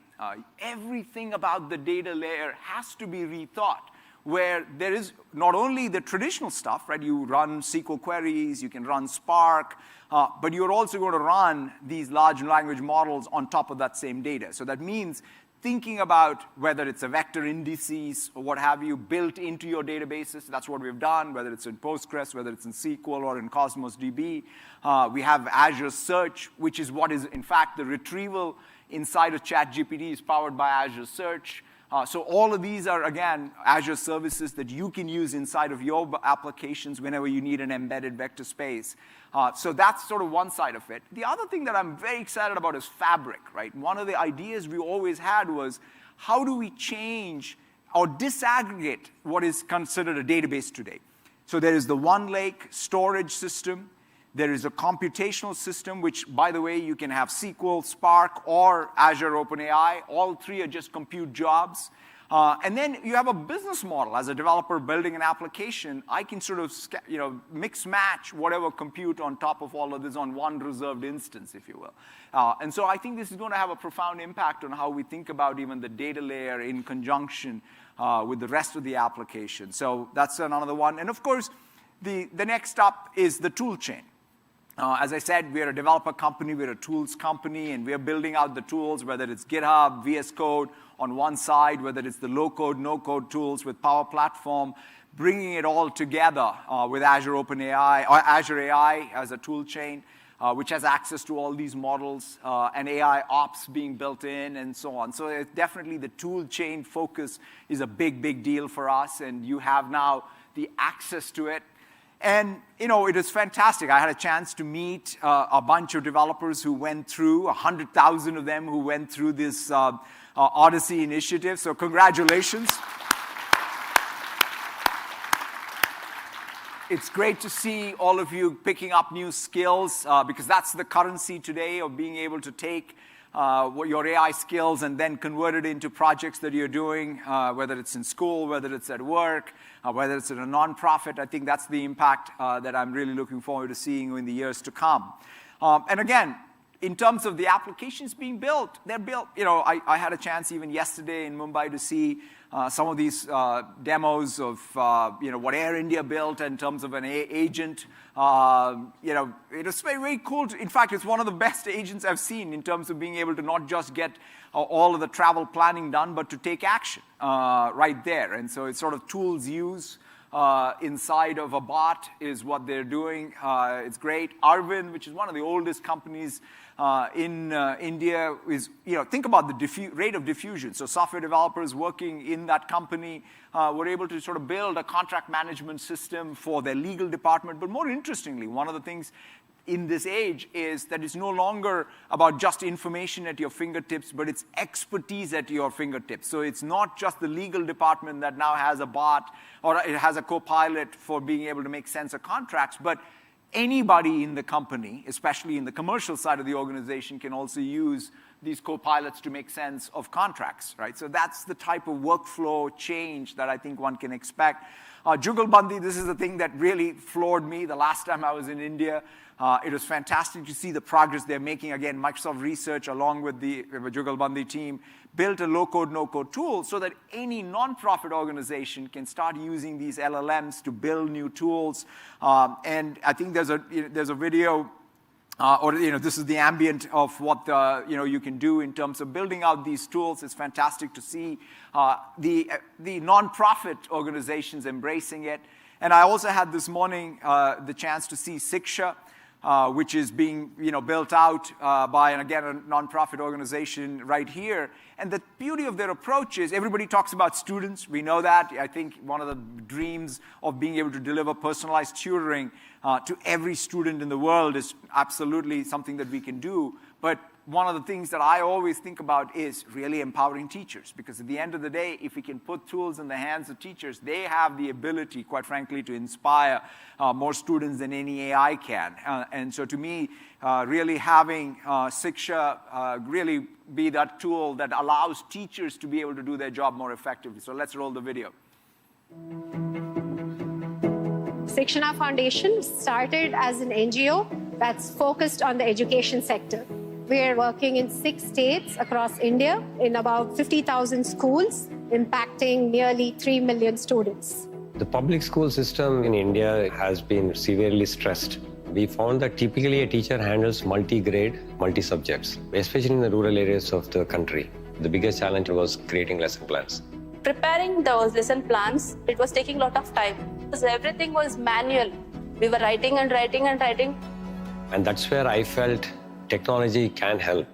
S3: Everything about the data layer has to be rethought, where there is not only the traditional stuff, right? You run SQL queries, you can run Spark, but you're also going to run these large language models on top of that same data. So that means thinking about whether it's a vector indices or what have you built into your databases. That's what we've done, whether it's in Postgres, whether it's in SQL or in Cosmos DB. We have Azure Search, which is what is, in fact, the retrieval inside of ChatGPT is powered by Azure Search. So all of these are, again, Azure services that you can use inside of your applications whenever you need an embedded vector space. So that's sort of one side of it. The other thing that I'm very excited about is Fabric, right? One of the ideas we always had was, how do we change or disaggregate what is considered a database today? So there is the OneLake storage system. There is a computational system, which, by the way, you can have SQL, Spark, or Azure OpenAI. All three are just compute jobs. And then you have a business model. As a developer building an application, I can sort of mix match whatever compute on top of all of this on one reserved instance, if you will. And so I think this is going to have a profound impact on how we think about even the data layer in conjunction with the rest of the application. So that's another one. And of course, the next up is the tool chain. As I said, we're a developer company, we're a tools company, and we're building out the tools, whether it's GitHub, VS Code on one side, whether it's the low-code, no-code tools with Power Platform, bringing it all together with Azure OpenAI, or Azure AI as a tool chain, which has access to all these models, and AI ops being built in, and so on. So it's definitely the tool chain focus is a big, big deal for us, and you have now the access to it. And, it is fantastic. I had a chance to meet a bunch of developers who went through, 100,000 of them who went through this Odyssey initiative. So congratulations. It's great to see all of you picking up new skills because that's the currency today of being able to take your AI skills and then convert it into projects that you're doing, whether it's in school, whether it's at work, whether it's in a nonprofit. I think that's the impact that I'm really looking forward to seeing in the years to come. And again, in terms of the applications being built, they're built. I had a chance even yesterday in Mumbai to see some of these demos of what Air India built in terms of an agent. It was very, very cool. In fact, it's one of the best agents I've seen in terms of being able to not just get all of the travel planning done, but to take action right there. And so it's sort of tools use inside of a bot is what they're doing. It's great. Arvind, which is one of the oldest companies in India, is, think about the rate of diffusion. So software developers working in that company were able to sort of build a contract management system for their legal department. But more interestingly, one of the things in this age is that it's no longer about just information at your fingertips, but it's expertise at your fingertips. So it's not just the legal department that now has a bot or it has a co-pilot for being able to make sense of contracts, but anybody in the company, especially in the commercial side of the organization, can also use these co-pilots to make sense of contracts, right? So that's the type of workflow change that I think one can expect. Jugalbandi, this is the thing that really floored me the last time I was in India. It was fantastic to see the progress they're making. Again, Microsoft Research, along with the Jugalbandi team, built a low-code, no-code tool so that any nonprofit organization can start using these LLMs to build new tools. And I think there's a video, this is the ambient of what you can do in terms of building out these tools. It's fantastic to see the nonprofit organizations embracing it. And I also had this morning the chance to see Siksha, which is being built out by, and again, a nonprofit organization right here. And the beauty of their approach is everybody talks about students. We know that. I think one of the dreams of being able to deliver personalized tutoring to every student in the world is absolutely something that we can do. But one of the things that I always think about is really empowering teachers, because at the end of the day, if we can put tools in the hands of teachers, they have the ability, quite frankly, to inspire more students than any AI can. And so to me, really having Siksha really be that tool that allows teachers to be able to do their job more effectively. So let's roll the video.
S10: Sikshana Foundation started as an NGO that's focused on the education sector. We are working in 6 states across India in about 50,000 schools, impacting nearly 3 million students.
S11: The public school system in India has been severely stressed. We found that typically a teacher handles multi-grade, multi-subjects, especially in the rural areas of the country. The biggest challenge was creating lesson plans.
S12: Preparing those lesson plans, it was taking a lot of time because everything was manual. We were writing and writing and writing.
S11: And that's where I felt technology can help.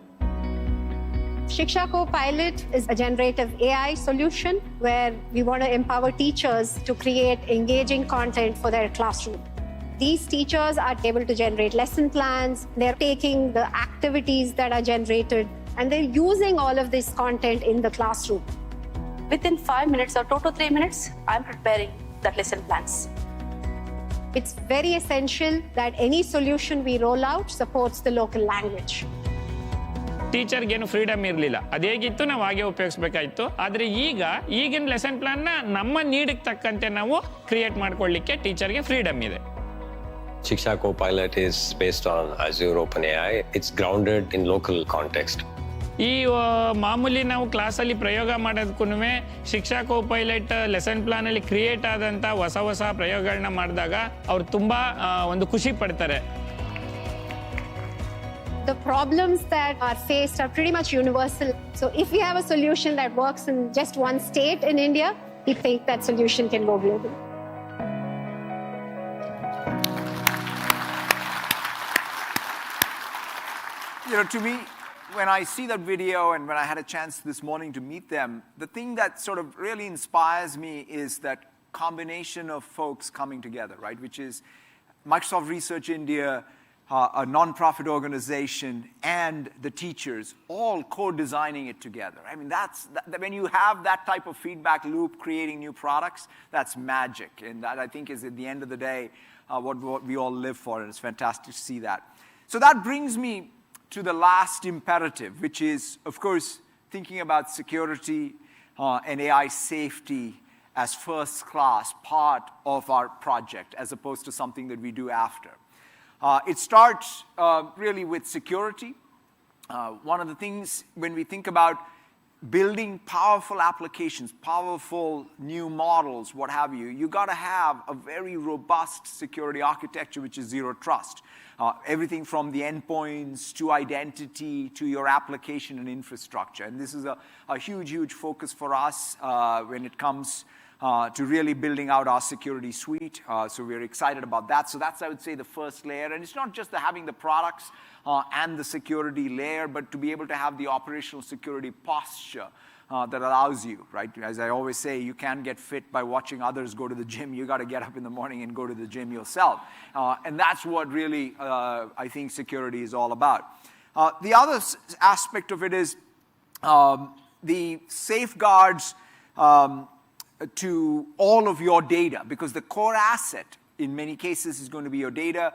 S10: Shiksha Copilot is a generative AI solution where we want to empower teachers to create engaging content for their classroom. These teachers are able to generate lesson plans. They're taking the activities that are generated and they're using all of this content in the classroom.
S12: Within 5 minutes or 2 to 3 minutes, I'm preparing that lesson plans.
S10: It's very essential that any solution we roll out supports the local language.
S13: ಟೀಚರ್ಗೇನು freedom ಇರಲಿಲ್ಲ, ಅದೇಗಿತ್ತು ನಾವು ಹಾಗೆ ಉಪಯೋಗಿಸ್ಬೇಕಾಯ್ತು. ಆದರೆ ಈಗಿನ lesson ಪ್ಲಾನ್ನ ನಮ್ಮ ನೀಡಿಗೆ ತಕ್ಕಂತೆ ನಾವು ಕ್ರಿಯೇಟ್ ಮಾಡ್ಕೊಳ್ಳಿಕ್ಕೆ ಟೀಚರ್ಗೆ ಫ್ರೀಡಮ್ ಇದೆ.
S11: Shiksha Copilot is based on Azure OpenAI. It's grounded in local context.
S13: ಈ ಮಾಮೂಲಿ ನಾವು ಕ್ಲಾಸಲ್ಲಿ ಪ್ರಯೋಗ ಮಾಡೋದಕ್ಕೂ ಶಿಕ್ಷಾ ಕೋಪೈಲಟ್ ಲೆಸನ್ ಪ್ಲಾನಲ್ಲಿ ಕ್ರಿಯೇಟ್ ಆದಂಥ ಹೊಸ ಪ್ರಯೋಗಗಳನ್ನ ಮಾಡಿದಾಗ ಅವ್ರು ತುಂಬ ಒಂದು ಖುಷಿ ಪಡ್ತಾರೆ.
S10: The problems that are faced are pretty much universal. So if we have a solution that works in just one state in India, we think that solution can go global.
S3: To me, when I see that video and when I had a chance this morning to meet them, the thing that sort of really inspires me is that combination of folks coming together, right? Which is Microsoft Research India, a non-profit organization, and the teachers all co-designing it together. I mean, when you have that type of feedback loop creating new products, that's magic. And that, I think, is at the end of the day what we all live for, and it's fantastic to see that. So that brings me to the last imperative, which is, of course, thinking about security and AI safety as first-class part of our project, as opposed to something that we do after. It starts really with security, one of the things when we think about building powerful applications, powerful new models, what have you, you got to have a very robust security architecture, which is zero trust. Everything from the endpoints to identity to your application and infrastructure. And this is a huge, huge focus for us when it comes to really building out our security suite. So we're excited about that. So that's, I would say, the first layer. And it's not just having the products and the security layer, but to be able to have the operational security posture that allows you, right? As I always say, you can't get fit by watching others go to the gym. You got to get up in the morning and go to the gym yourself. And that's what really, I think, security is all about. The other aspect of it is the safeguards to all of your data, because the core asset in many cases is going to be your data.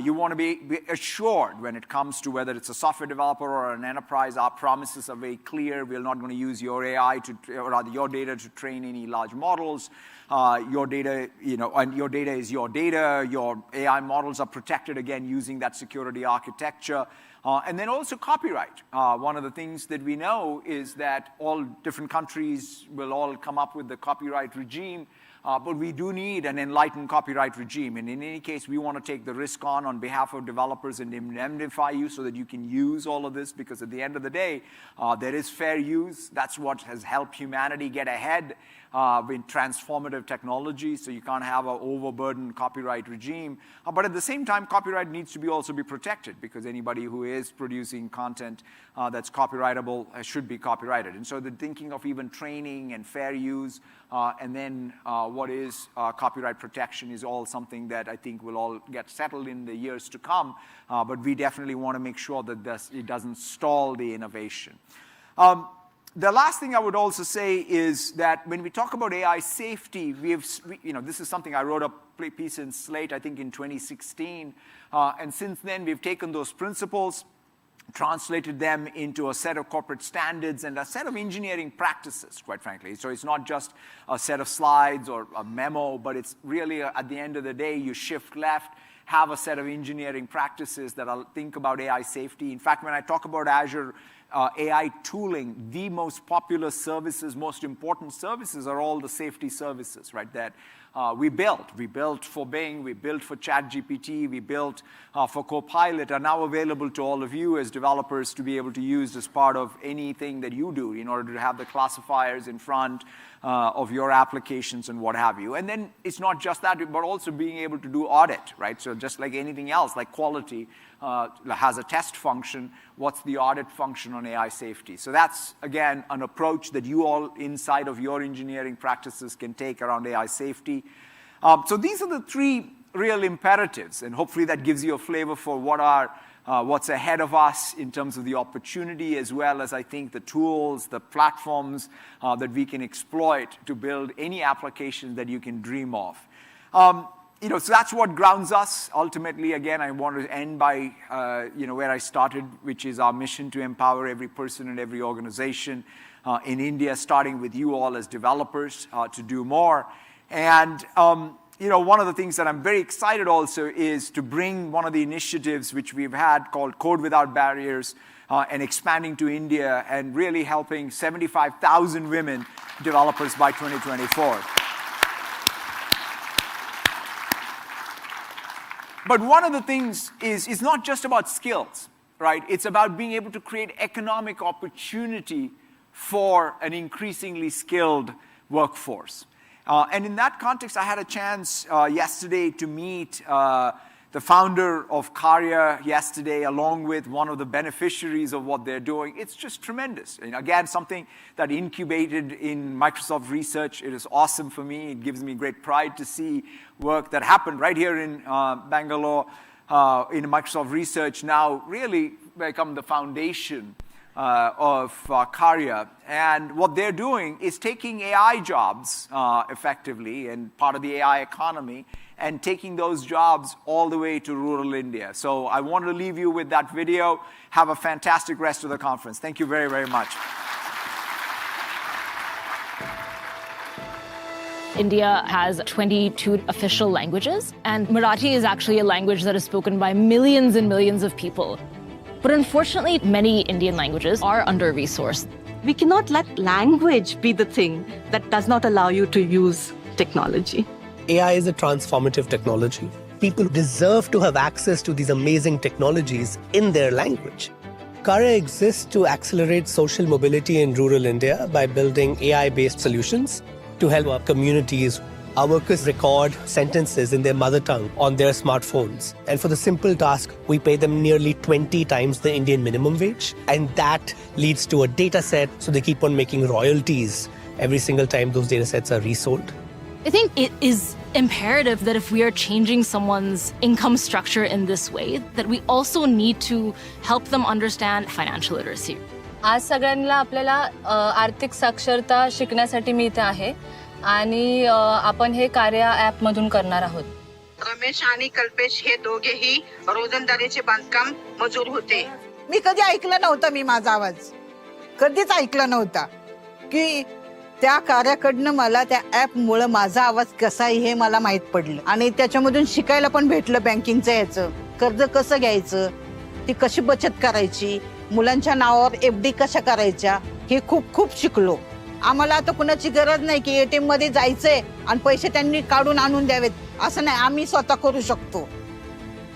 S3: You want to be assured when it comes to whether it's a software developer or an enterprise, our promises are very clear. We're not going to use your AI or rather your data to train any large models. Your data, and your data is your data. Your AI models are protected, again, using that security architecture. And then also copyright. One of the things that we know is that all different countries will all come up with the copyright regime. But we do need an enlightened copyright regime. And in any case, we want to take the risk on behalf of developers and indemnify you so that you can use all of this, because at the end of the day, there is fair use. That's what has helped humanity get ahead in transformative technology. So you can't have an overburdened copyright regime. But at the same time, copyright needs to also be protected, because anybody who is producing content that's copyrightable should be copyrighted. And so the thinking of even training and fair use and then what is copyright protection is all something that I think will all get settled in the years to come. But we definitely want to make sure that it doesn't stall the innovation. The last thing I would also say is that when we talk about AI safety, this is something I wrote a piece in Slate, I think in 2016. And since then, we've taken those principles, translated them into a set of corporate standards and a set of engineering practices, quite frankly. So it's not just a set of slides or a memo, but it's really, at the end of the day, you shift left, have a set of engineering practices that I'll think about AI safety. In fact, when I talk about Azure AI tooling, the most popular services, most important services are all the safety services, right, that we built. We built for Bing, we built for ChatGPT, we built for Copilot, are now available to all of you as developers to be able to use as part of anything that you do in order to have the classifiers in front of your applications and what have you. And then it's not just that, but also being able to do audit, right? So just like anything else, like quality has a test function, what's the audit function on AI safety? So that's, again, an approach that you all inside of your engineering practices can take around AI safety. So these are the three real imperatives, and hopefully that gives you a flavor for what's ahead of us in terms of the opportunity, as well as, I think, the tools, the platforms that we can exploit to build any application that you can dream of. So that's what grounds us. Ultimately, again, I want to end by where I started, which is our mission to empower every person and every organization in India, starting with you all as developers to do more. And one of the things that I'm very excited also is to bring one of the initiatives which we've had called Code Without Barriers and expanding to India and really helping 75,000 women developers by 2024. But one of the things is it's not just about skills, right? It's about being able to create economic opportunity for an increasingly skilled workforce. And in that context, I had a chance yesterday to meet the founder of Karya yesterday, along with one of the beneficiaries of what they're doing. It's just tremendous. And again, something that incubated in Microsoft Research. It is awesome for me. It gives me great pride to see work that happened right here in Bangalore in Microsoft Research now really become the foundation of Karya. And what they're doing is taking AI jobs effectively and part of the AI economy and taking those jobs all the way to rural India. So I want to leave you with that video. Have a fantastic rest of the conference. Thank you very, very much.
S14: India has 22 official languages, and Marathi is actually a language that is spoken by millions and millions of people. But unfortunately, many Indian languages are under-resourced.
S15: We cannot let language be the thing that does not allow you to use technology.
S16: AI is a transformative technology. People deserve to have access to these amazing technologies in their language. Karya exists to accelerate social mobility in rural India by building AI-based solutions to help our communities. Our workers record sentences in their mother tongue on their smartphones. And for the simple task, we pay them nearly 20 times the Indian minimum wage. And that leads to a data set, so they keep on making royalties every single time those data sets are resold.
S14: I think it is imperative that if we are changing someone's income structure in this way, that we also need to help them understand financial literacy.
S12: आज सगळ्यांना आपल्याला आर्थिक साक्षरता शिकण्यासाठी मी इथे आहे आणि आपण हे कार्या ॲप मधून करणार आहोत.
S15: रमेश आणि कल्पेश हे दोघेही रोजंदारीचे बांधकाम मजूर होते.
S17: मी कधी ऐकलं नव्हतं, मी माझा आवाज कधीच ऐकलं नव्हता की त्या कार्याकडनं मला त्या ॲपमुळे माझा आवाज कसा आहे हे मला माहित पडलं आणि त्याच्यामधून शिकायला पण भेटलं. बँकिंगचं याचं कर्ज कसं घ्यायचं, ती कशी बचत करायची, मुलांच्या नावावर FD कशा करायच्या, हे खूप खूप शिकलो. आम्हाला आता कुणाची गरज नाही की ATM मध्ये जायचंय आणि पैसे त्यांनी काढून आणून द्यावेत, असं नाही. आम्ही स्वतः करू शकतो.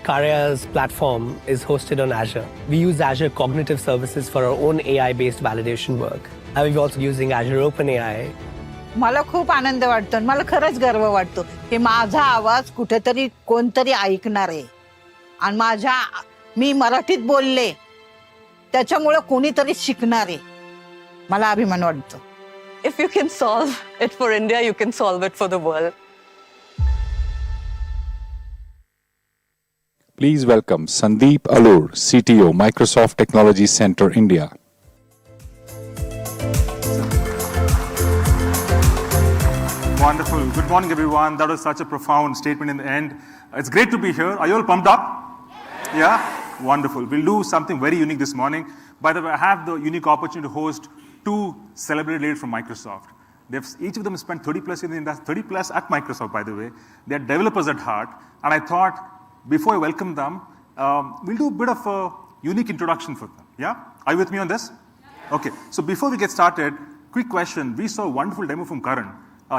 S16: Karya's platform is hosted on Azure. We use Azure Cognitive Services for our own AI-based validation work. And we're also using Azure OpenAI.
S17: मला खूप आनंद वाटतो, मला खरंच गर्व वाटतो की माझा आवाज कुठेतरी कोणतरी ऐकणार आहे आणि मी मराठीत बोलले त्याच्यामुळे कोणीतरी शिकणार आहे. मला अभिमान वाटतो.
S15: If you can solve it for India, you can solve it for the world.
S1: Please welcome Sandeep Alur, CTO, Microsoft Technology Center, India.
S18: Wonderful. Good morning, everyone. That was such a profound statement in the end. It's great to be here. Are you all pumped up? Yeah? Wonderful. We'll do something very unique this morning. By the way, I have the unique opportunity to host two celebrated leaders from Microsoft. Each of them spent 30 plus years in the industry, 30 plus at Microsoft, by the way. They're developers at heart. And I thought, before I welcome them, we'll do a bit of a unique introduction for them. Yeah? Are you with me on this? Okay. So before we get started, quick question. We saw a wonderful demo from Karan.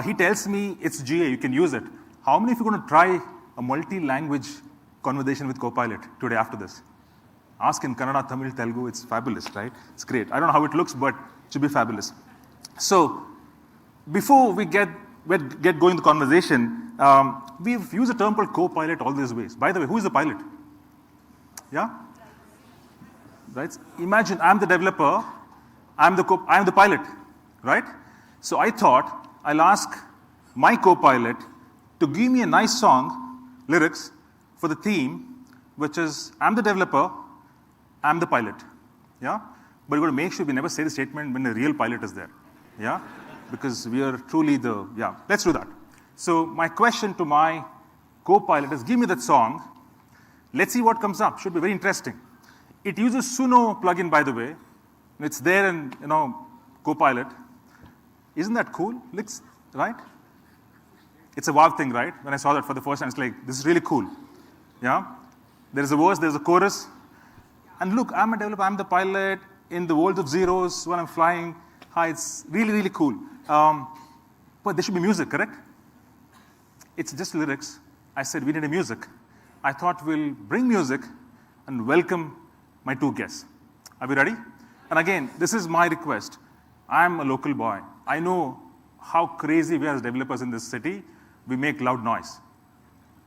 S18: He tells me it's GA, you can use it. How many of you are going to try a multi-language conversation with Copilot today after this? Ask in Kannada, Tamil, Telugu, it's fabulous, right? It's great. I don't know how it looks, but it should be fabulous. So, before we get going in the conversation, we've used a term called Copilot all these ways. By the way, who is the pilot? Yeah? Right? Imagine I'm the developer, I'm the pilot, right? So I thought I'll ask my Copilot to give me a nice song, lyrics, for the theme, which is I'm the developer, I'm the pilot. Yeah? But we're going to make sure we never say the statement when the real pilot is there. Yeah? Because we are truly let's do that. So my question to my Copilot is give me that song. Let's see what comes up. Should be very interesting. It uses Suno plugin, by the way. It's there in, Copilot. Isn't that cool? Right? It's a wow thing, right? When I saw that for the first time, it's like, this is really cool. Yeah? There's a verse, there's a chorus. And look, I'm a developer, I'm the pilot in the world of zeros when I'm flying. Hi, it's really, really cool. But there should be music, correct? It's just lyrics. I said, we need a music. I thought we'll bring music and welcome my two guests. Are we ready? And again, this is my request. I'm a local boy. I know how crazy we are as developers in this city. We make loud noise,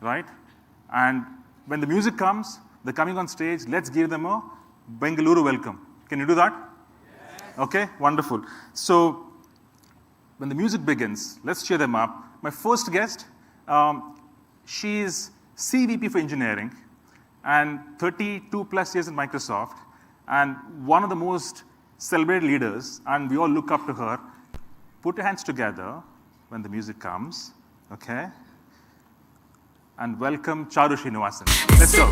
S18: right? And when the music comes, they're coming on stage, let's give them a Bengaluru welcome. Can you do that? Yes. Okay, wonderful. So when the music begins, let's cheer them up. My first guest, she's CVP for engineering and 32 plus years in Microsoft and one of the most celebrated leaders, and we all look up to her. Put your hands together when the music comes, okay? And welcome Charu Srinivasan. Let's go.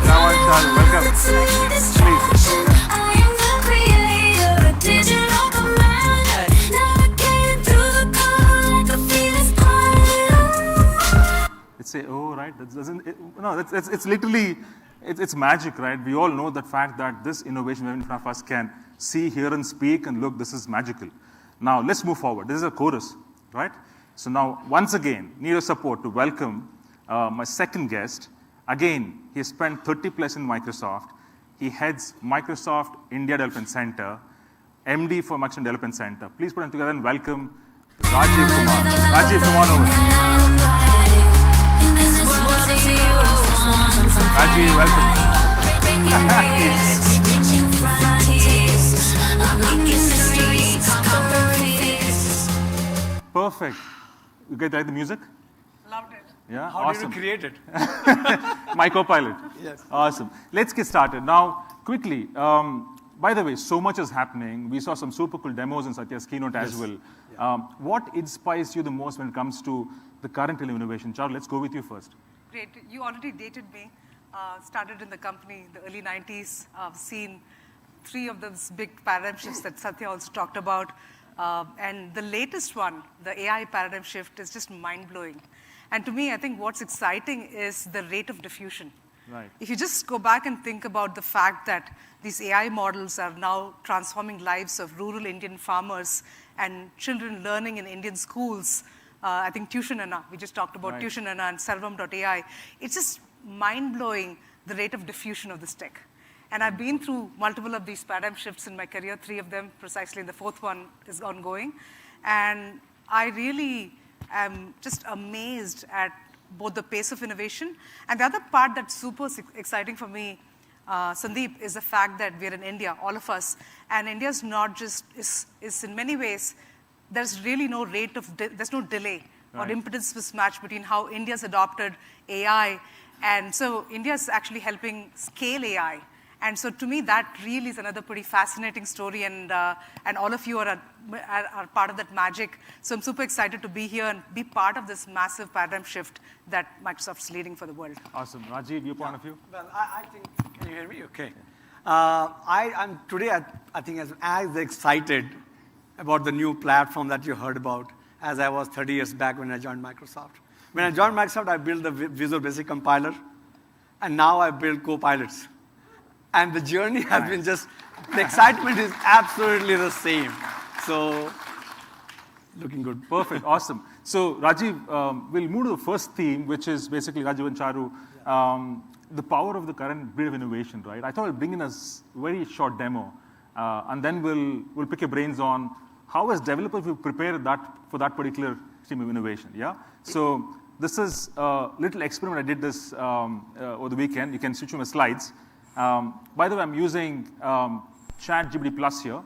S18: Now on, Charu, welcome. Please. It's a, oh, right? right? It's literally, it's magic, right? We all know that fact that this innovation in front of us can see, hear, and speak, and look, this is magical. Now, let's move forward. This is a chorus, right? So now, once again, need your support to welcome my second guest. Again, he has spent 30 plus in Microsoft. He heads Microsoft India Development Center, MD for Microsoft Development Center. Please put them together and welcome Rajiv Kumar. Rajiv, come on over. Rajiv, welcome. Perfect. You guys like the music?
S19: Loved it.
S18: Yeah,
S19: How
S18: awesome.
S19: did you create it?
S18: My co-pilot.
S19: Yes.
S18: Awesome. Let's get started. Now, quickly, by the way, so much is happening. We saw some super cool demos in Satya's keynote as well. Yeah. What inspires you the most when it comes to the current innovation? Charles, let's go with you first.
S19: Great. You already dated me. Started in the company in the early 90s. I've seen 3 of those big paradigm shifts that Satya also talked about. And the latest one, the AI paradigm shift, is just mind-blowing. And to me, I think what's exciting is the rate of diffusion.
S18: Right.
S19: If you just go back and think about the fact that these AI models are now transforming lives of rural Indian farmers and children learning in Indian schools, I think Tuition Anna, we just talked about Tuition Anna and Selvam.ai, it's just mind-blowing the rate of diffusion of this tech. And I've been through multiple of these paradigm shifts in my career, 3 of them precisely, and the 4th one is ongoing. And I really am just amazed at both the pace of innovation. And the other part that's super exciting for me, Sandeep, is the fact that we're in India, all of us. And India's not just, is in many ways, there's really no rate of, there's no delay or impedance mismatch between how India's adopted AI. And so India's actually helping scale AI. And so to me, that really is another pretty fascinating story, and all of you are part of that magic. So I'm super excited to be here and be part of this massive paradigm shift that Microsoft's leading for the world.
S18: Awesome. Rajiv, your point of view?
S20: Well, I think, can you hear me? Okay. I'm today, I think, as excited about the new platform that you heard about as I was 30 years back when I joined Microsoft. When I joined Microsoft, I built the Visual Basic Compiler, and now I build co-pilots. And the journey has been just, the excitement is absolutely the same. So, looking good.
S18: Perfect, awesome. So, Rajiv, we'll move to the first theme, which is basically Rajiv and Charu, the power of the current breed of innovation, right? I thought I'll bring in a very short demo, and then we'll pick your brains on how as developers we prepare for that particular stream of innovation, yeah? So, this is a little experiment. I did this over the weekend. You can switch to my slides. By the way, I'm using ChatGPT Plus here,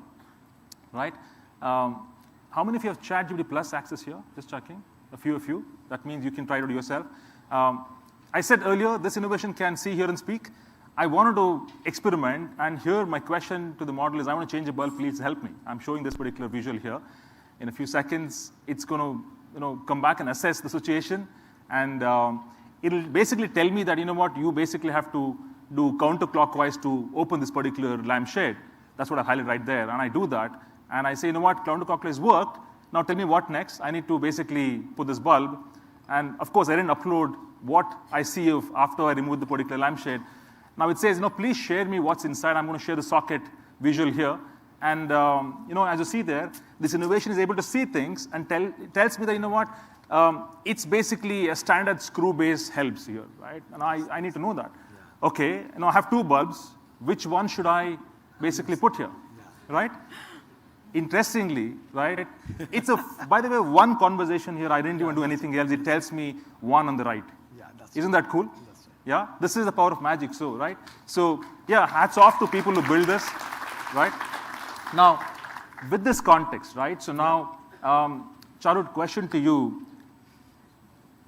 S18: right? How many of you have ChatGPT Plus access here? Just checking. A few of you. That means you can try it out yourself. I said earlier, this innovation can see, hear, and speak. I wanted to experiment, and here my question to the model is, I want to change a bulb, please help me. I'm showing this particular visual here. In a few seconds, it's going to come back and assess the situation, and it'll basically tell me that, you know what, you basically have to do counterclockwise to open this particular lampshade. That's what I highlight right there, and I do that. And I say, you know what, counterclockwise worked. Now tell me what next. I need to basically put this bulb. And of course, I didn't upload what I see after I remove the particular lampshade. Now it says, please share me what's inside. I'm going to share the socket visual here. And as you see there, this innovation is able to see things and tells me that, you know what, it's basically a standard screw-based helps here, right? And I need to know that. Yeah. Okay, now I have 2 bulbs. Which one should I basically put here, right? Interestingly, right, it's by the way, one conversation here, I didn't even do anything else. It tells me one on the right. Yeah, Isn't that cool? Yeah, this is the power of magic, so, right? So, yeah, hats off to people who build this, right? Now, with this context, right, so now, Charut, question to you,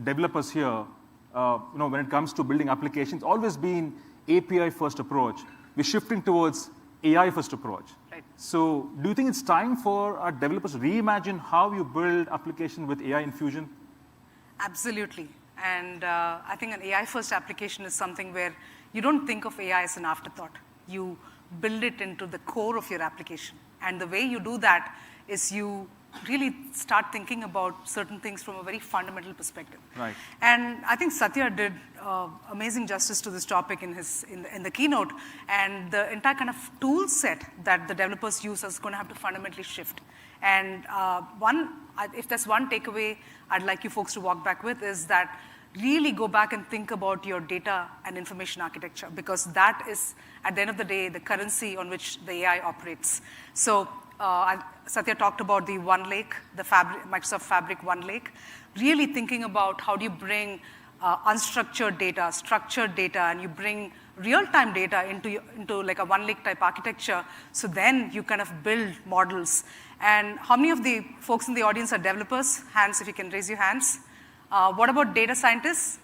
S18: developers here, when it comes to building applications, always been API-first approach. We're shifting towards AI-first approach.
S19: Right.
S18: So, do you think it's time for our developers to reimagine how you build application with AI infusion?
S19: Absolutely. And I think an AI-first application is something where you don't think of AI as an afterthought. You build it into the core of your application. And the way you do that is you really start thinking about certain things from a very fundamental perspective.
S18: Right.
S19: And I think Satya did amazing justice to this topic in the keynote, and the entire kind of tool set that the developers use is going to have to fundamentally shift. And if there's one takeaway I'd like you folks to walk back with is that really go back and think about your data and information architecture, because that is, at the end of the day, the currency on which the AI operates. So Satya talked about the One Lake, the Microsoft Fabric One Lake, really thinking about how do you bring unstructured data, structured data, and you bring real-time data into like a One Lake type architecture, so then you kind of build models. And how many of the folks in the audience are developers? Hands, if you can raise your hands. What about data scientists?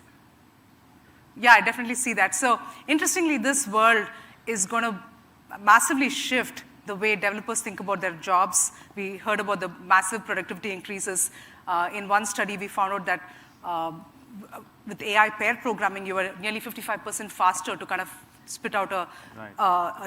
S19: Yeah, I definitely see that. So interestingly, this world is going to massively shift the way developers think about their jobs. We heard about the massive productivity increases. In one study, we found out that with AI pair programming, you were nearly 55% faster to kind of spit out a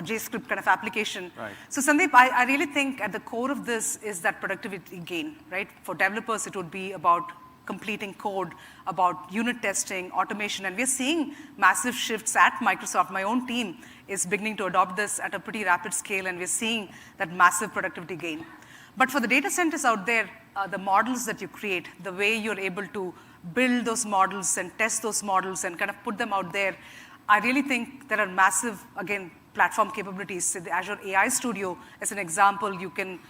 S19: JScript kind of application.
S18: Right.
S19: So Sandeep, I really think at the core of this is that productivity gain, right? For developers, it would be about completing code, about unit testing, automation, and we're seeing massive shifts at Microsoft. My own team is beginning to adopt this at a pretty rapid scale, and we're seeing that massive productivity gain. But for the data centers out there, the models that you create, the way you're able to build those models and test those models and kind of put them out there, I really think there are massive, again, platform capabilities. So the Azure AI Studio, as an example, you can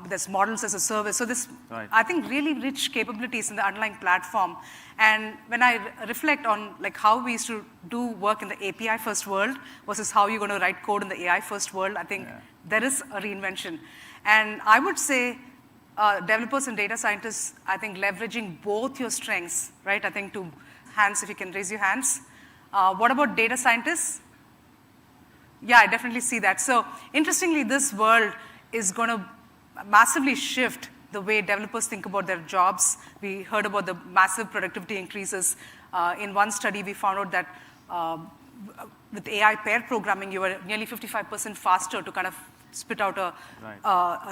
S19: there's models as a service. So this, I think, really rich capabilities in the underlying platform. And when I reflect on like how we used to do work in the API first world versus how you're going to write code in the AI first world, I think there is a reinvention. And I would say developers and data scientists, I think leveraging both your strengths, right? I think hands, if you can raise your hands. What about data scientists? Yeah, I definitely see that. So interestingly, this world is going to massively shift the way developers think about their jobs. We heard about the massive productivity increases. In one study, we found out that with AI pair programming, you were nearly 55% faster to kind of spit out a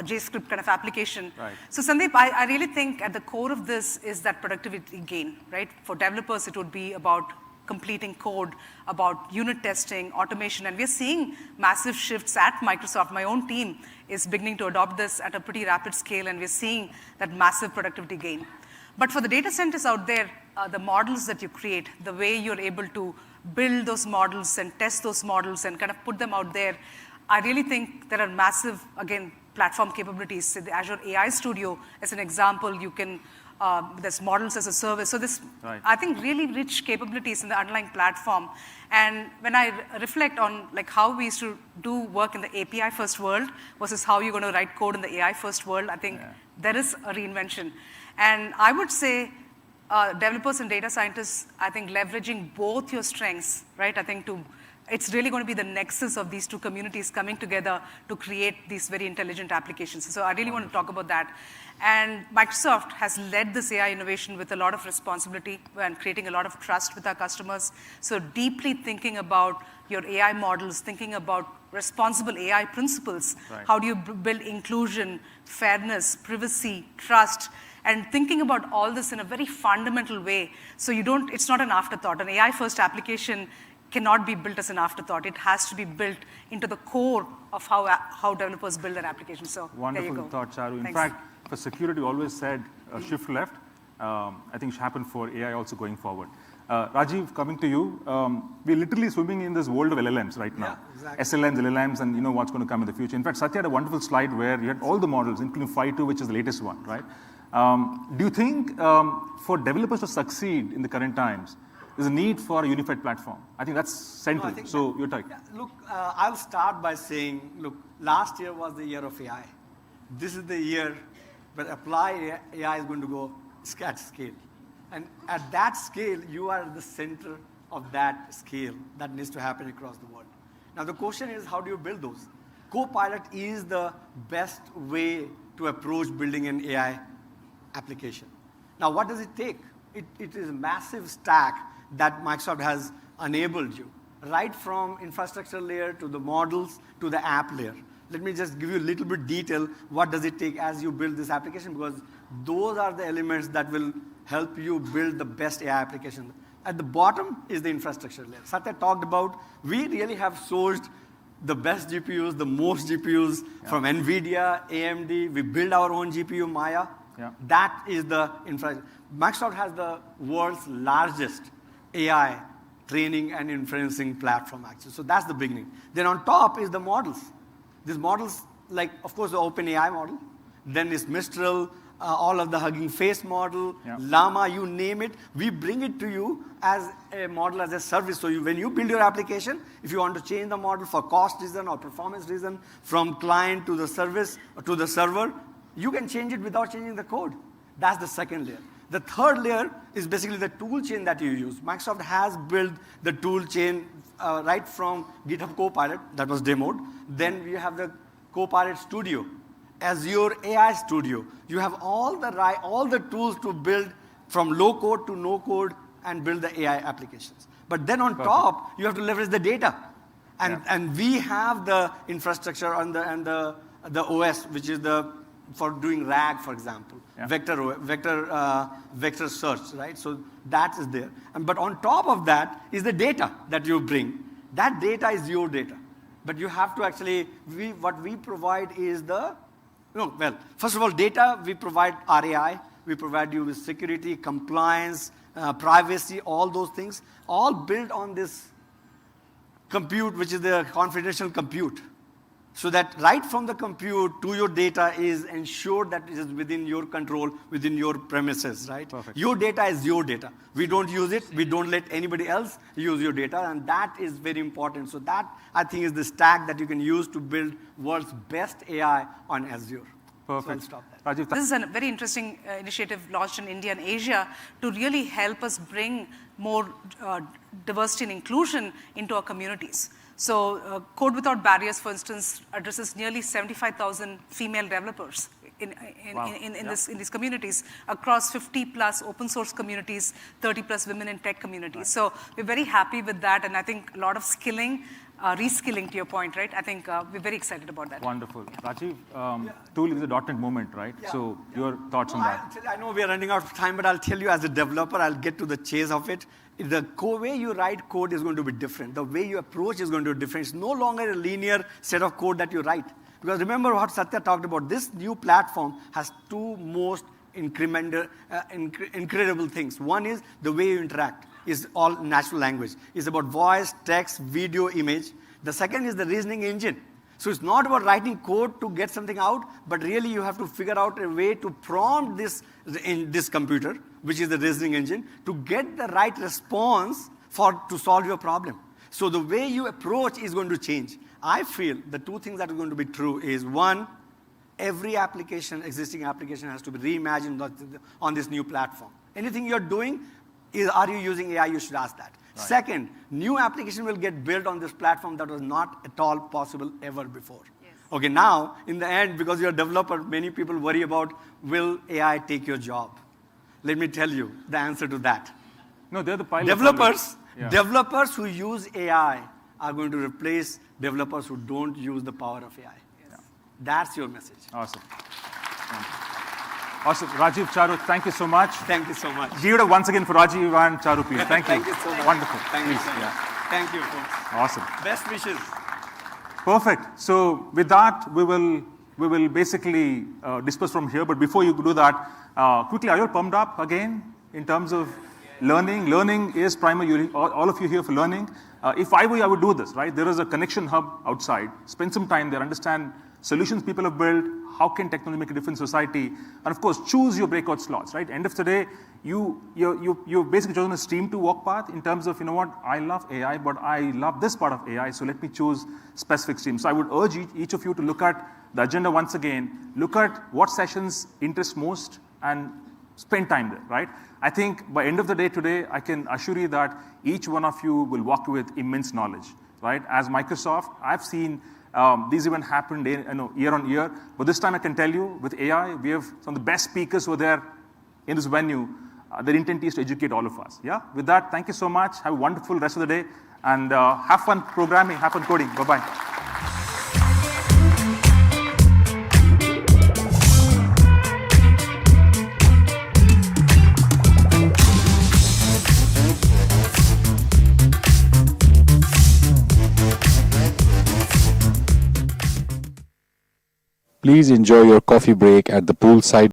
S19: JScript kind of application.
S18: Right.
S19: So Sandeep, I really think at the core of this is that productivity gain, right? For developers, it would be about completing code, about unit testing, automation, and we're seeing massive shifts at Microsoft. My own team is beginning to adopt this at a pretty rapid scale, and we're seeing that massive productivity gain. But for the data centers out there, the models that you create, the way you're able to build those models and test those models and kind of put them out there, I really think there are massive, again, platform capabilities. So the Azure AI Studio, as an example, you can there's models as a service. So this, I think, really rich capabilities in the underlying platform. And when I reflect on like how we used to do work in the API first world versus how you're going to write code in the AI first world, I think there is a reinvention. And I would say developers and data scientists, I think leveraging both your strengths, right? I think it's really going to be the nexus of these two communities coming together to create these very intelligent applications. So I really want to talk about that. And Microsoft has led this AI innovation with a lot of responsibility and creating a lot of trust with our customers. So deeply thinking about your AI models, thinking about responsible AI principles.
S18: Right.
S19: How do you build inclusion, fairness, privacy, trust, and thinking about all this in a very fundamental way. So it's not an afterthought. An AI first application cannot be built as an afterthought. It has to be built into the core of how developers build their applications. So
S18: wonderful
S19: there you go.
S18: thought, Charu. In
S19: Thanks.
S18: fact, for security, we always said shift left. I think it should happen for AI also going forward. Rajiv, coming to you, we're literally swimming in this world of LLMs right now.
S20: Yeah, exactly.
S18: SLMs, LLMs, and you know what's going to come in the future. In fact, Satya had a wonderful slide where you had all the models, including Phi-2, which is the latest one, right? Do you think for developers to succeed in the current times, there's a need for a unified platform? I think that's central. So you're talking.
S20: Yeah, look, I'll start by saying, look, last year was the year of AI. This is the year where applied AI is going to go at scale. And at that scale, you are at the center of that scale that needs to happen across the world. Now, the question is, how do you build those? Copilot is the best way to approach building an AI application. Now, what does it take? It is a massive stack that Microsoft has enabled you, right from infrastructure layer to the models to the app layer. Let me just give you a little bit detail. What does it take as you build this application? Because those are the elements that will help you build the best AI application. At the bottom is the infrastructure layer. Satya talked about, we really have sourced the best GPUs, the most GPUs from NVIDIA, AMD. We build our own GPU, Maya. That is the infrastructure. Microsoft has the world's largest AI training and inferencing platform, actually. So that's the beginning. Then on top is the models. These models, like, of course, the OpenAI model. Then is Mistral, all of the Hugging Face model, Llama, you name it. We bring it to you as a model, as a service. So when you build your application, if you want to change the model for cost reason or performance reason, from client to the service or to the server, you can change it without changing the code. That's the second layer. The third layer is basically the tool chain that you use. Microsoft has built the tool chain right from GitHub Copilot, that was demoed. Then we have the Copilot Studio, Azure AI Studio. You have all the tools to build from low code to no code and build the AI applications. But then on top, you have to leverage the data. And we have the infrastructure and the OS, which is for doing RAG, for example, vector search, right? So that is there. But on top of that is the data that you bring. That data is your data. But you have to actually, what we provide is first of all, data, we provide RAI. We provide you with security, compliance, privacy, all those things, all built on this compute, which is the confidential compute. So that right from the compute to your data is ensured that it is within your control, within your premises, right?
S18: Perfect.
S20: Your data is your data. We don't use it. We don't let anybody else use your data. And that is very important. So that, I think, is the stack that you can use to build world's best AI on Azure.
S18: Perfect.
S20: So I'll stop there.
S19: This is a very interesting initiative launched in India and Asia to really help us bring more diversity and inclusion into our communities. So Code Without Barriers, for instance, addresses nearly 75,000 female developers in these communities across 50+ open source communities, 30+ women in tech communities. Right. So we're very happy with that, and I think a lot of skilling, reskilling to your point, right? I think we're very excited about that.
S18: Wonderful. Rajiv, tool is a .NET moment, right?
S20: Yeah.
S18: So your thoughts on that?
S20: I know we are running out of time, but I'll tell you as a developer, I'll get to the chase of it. The way you write code is going to be different. The way you approach is going to be different. It's no longer a linear set of code that you write. Because remember what Satya talked about. This new platform has two most incredible things. One is the way you interact. Is all natural language. It's about voice, text, video, image. The second is the reasoning engine. So it's not about writing code to get something out, but really you have to figure out a way to prompt this computer, which is the reasoning engine, to get the right response to solve your problem. So the way you approach is going to change. I feel the two things that are going to be true is, one, every existing application has to be reimagined on this new platform. Anything you're doing, are you using AI? You should ask that. Right. Second, new application will get built on this platform that was not at all possible ever before. Yes. Okay, now, in the end, because you're a developer, many people worry about, will AI take your job? Let me tell you the answer to that.
S18: No, they're the pilots.
S20: Developers who use AI are going to replace developers who don't use the power of AI. Yes. That's your message.
S18: Awesome. Awesome. Rajiv, Charu, thank you so much.
S20: Thanv you so much.
S18: Give it up once again for Rajiv and Charu, please. Thank you.
S20: Thank you so much.
S18: Wonderful.
S20: Thank
S18: please.
S20: you so much. Thank you, folks.
S18: Awesome.
S20: Best wishes.
S18: Perfect. So with that, we will basically disperse from here. But before you do that, quickly, are you all pumped up again in terms of learning? Learning is primary. All of you here for learning. If I were you, I would do this, right? There is a connection hub outside. Spend some time there. Understand solutions people have built. How can technology make a difference in society? And of course, choose your breakout slots, right? End of the day, you've basically chosen a stream to walk path in terms of, you know what, I love AI, but I love this part of AI, so let me choose specific streams. So I would urge each of you to look at the agenda once again, look at what sessions interest most and spend time there, right? I think by end of the day today, I can assure you that each one of you will walk with immense knowledge, right? As Microsoft, I've seen these events happen year on year. But this time I can tell you, with AI, we have some of the best speakers who are there in this venue. Their intent is to educate all of us. Yeah. With that, thank you so much. Have a wonderful rest of the day. And have fun programming, have fun coding. Bye-bye.
S1: Please enjoy your coffee break at the poolside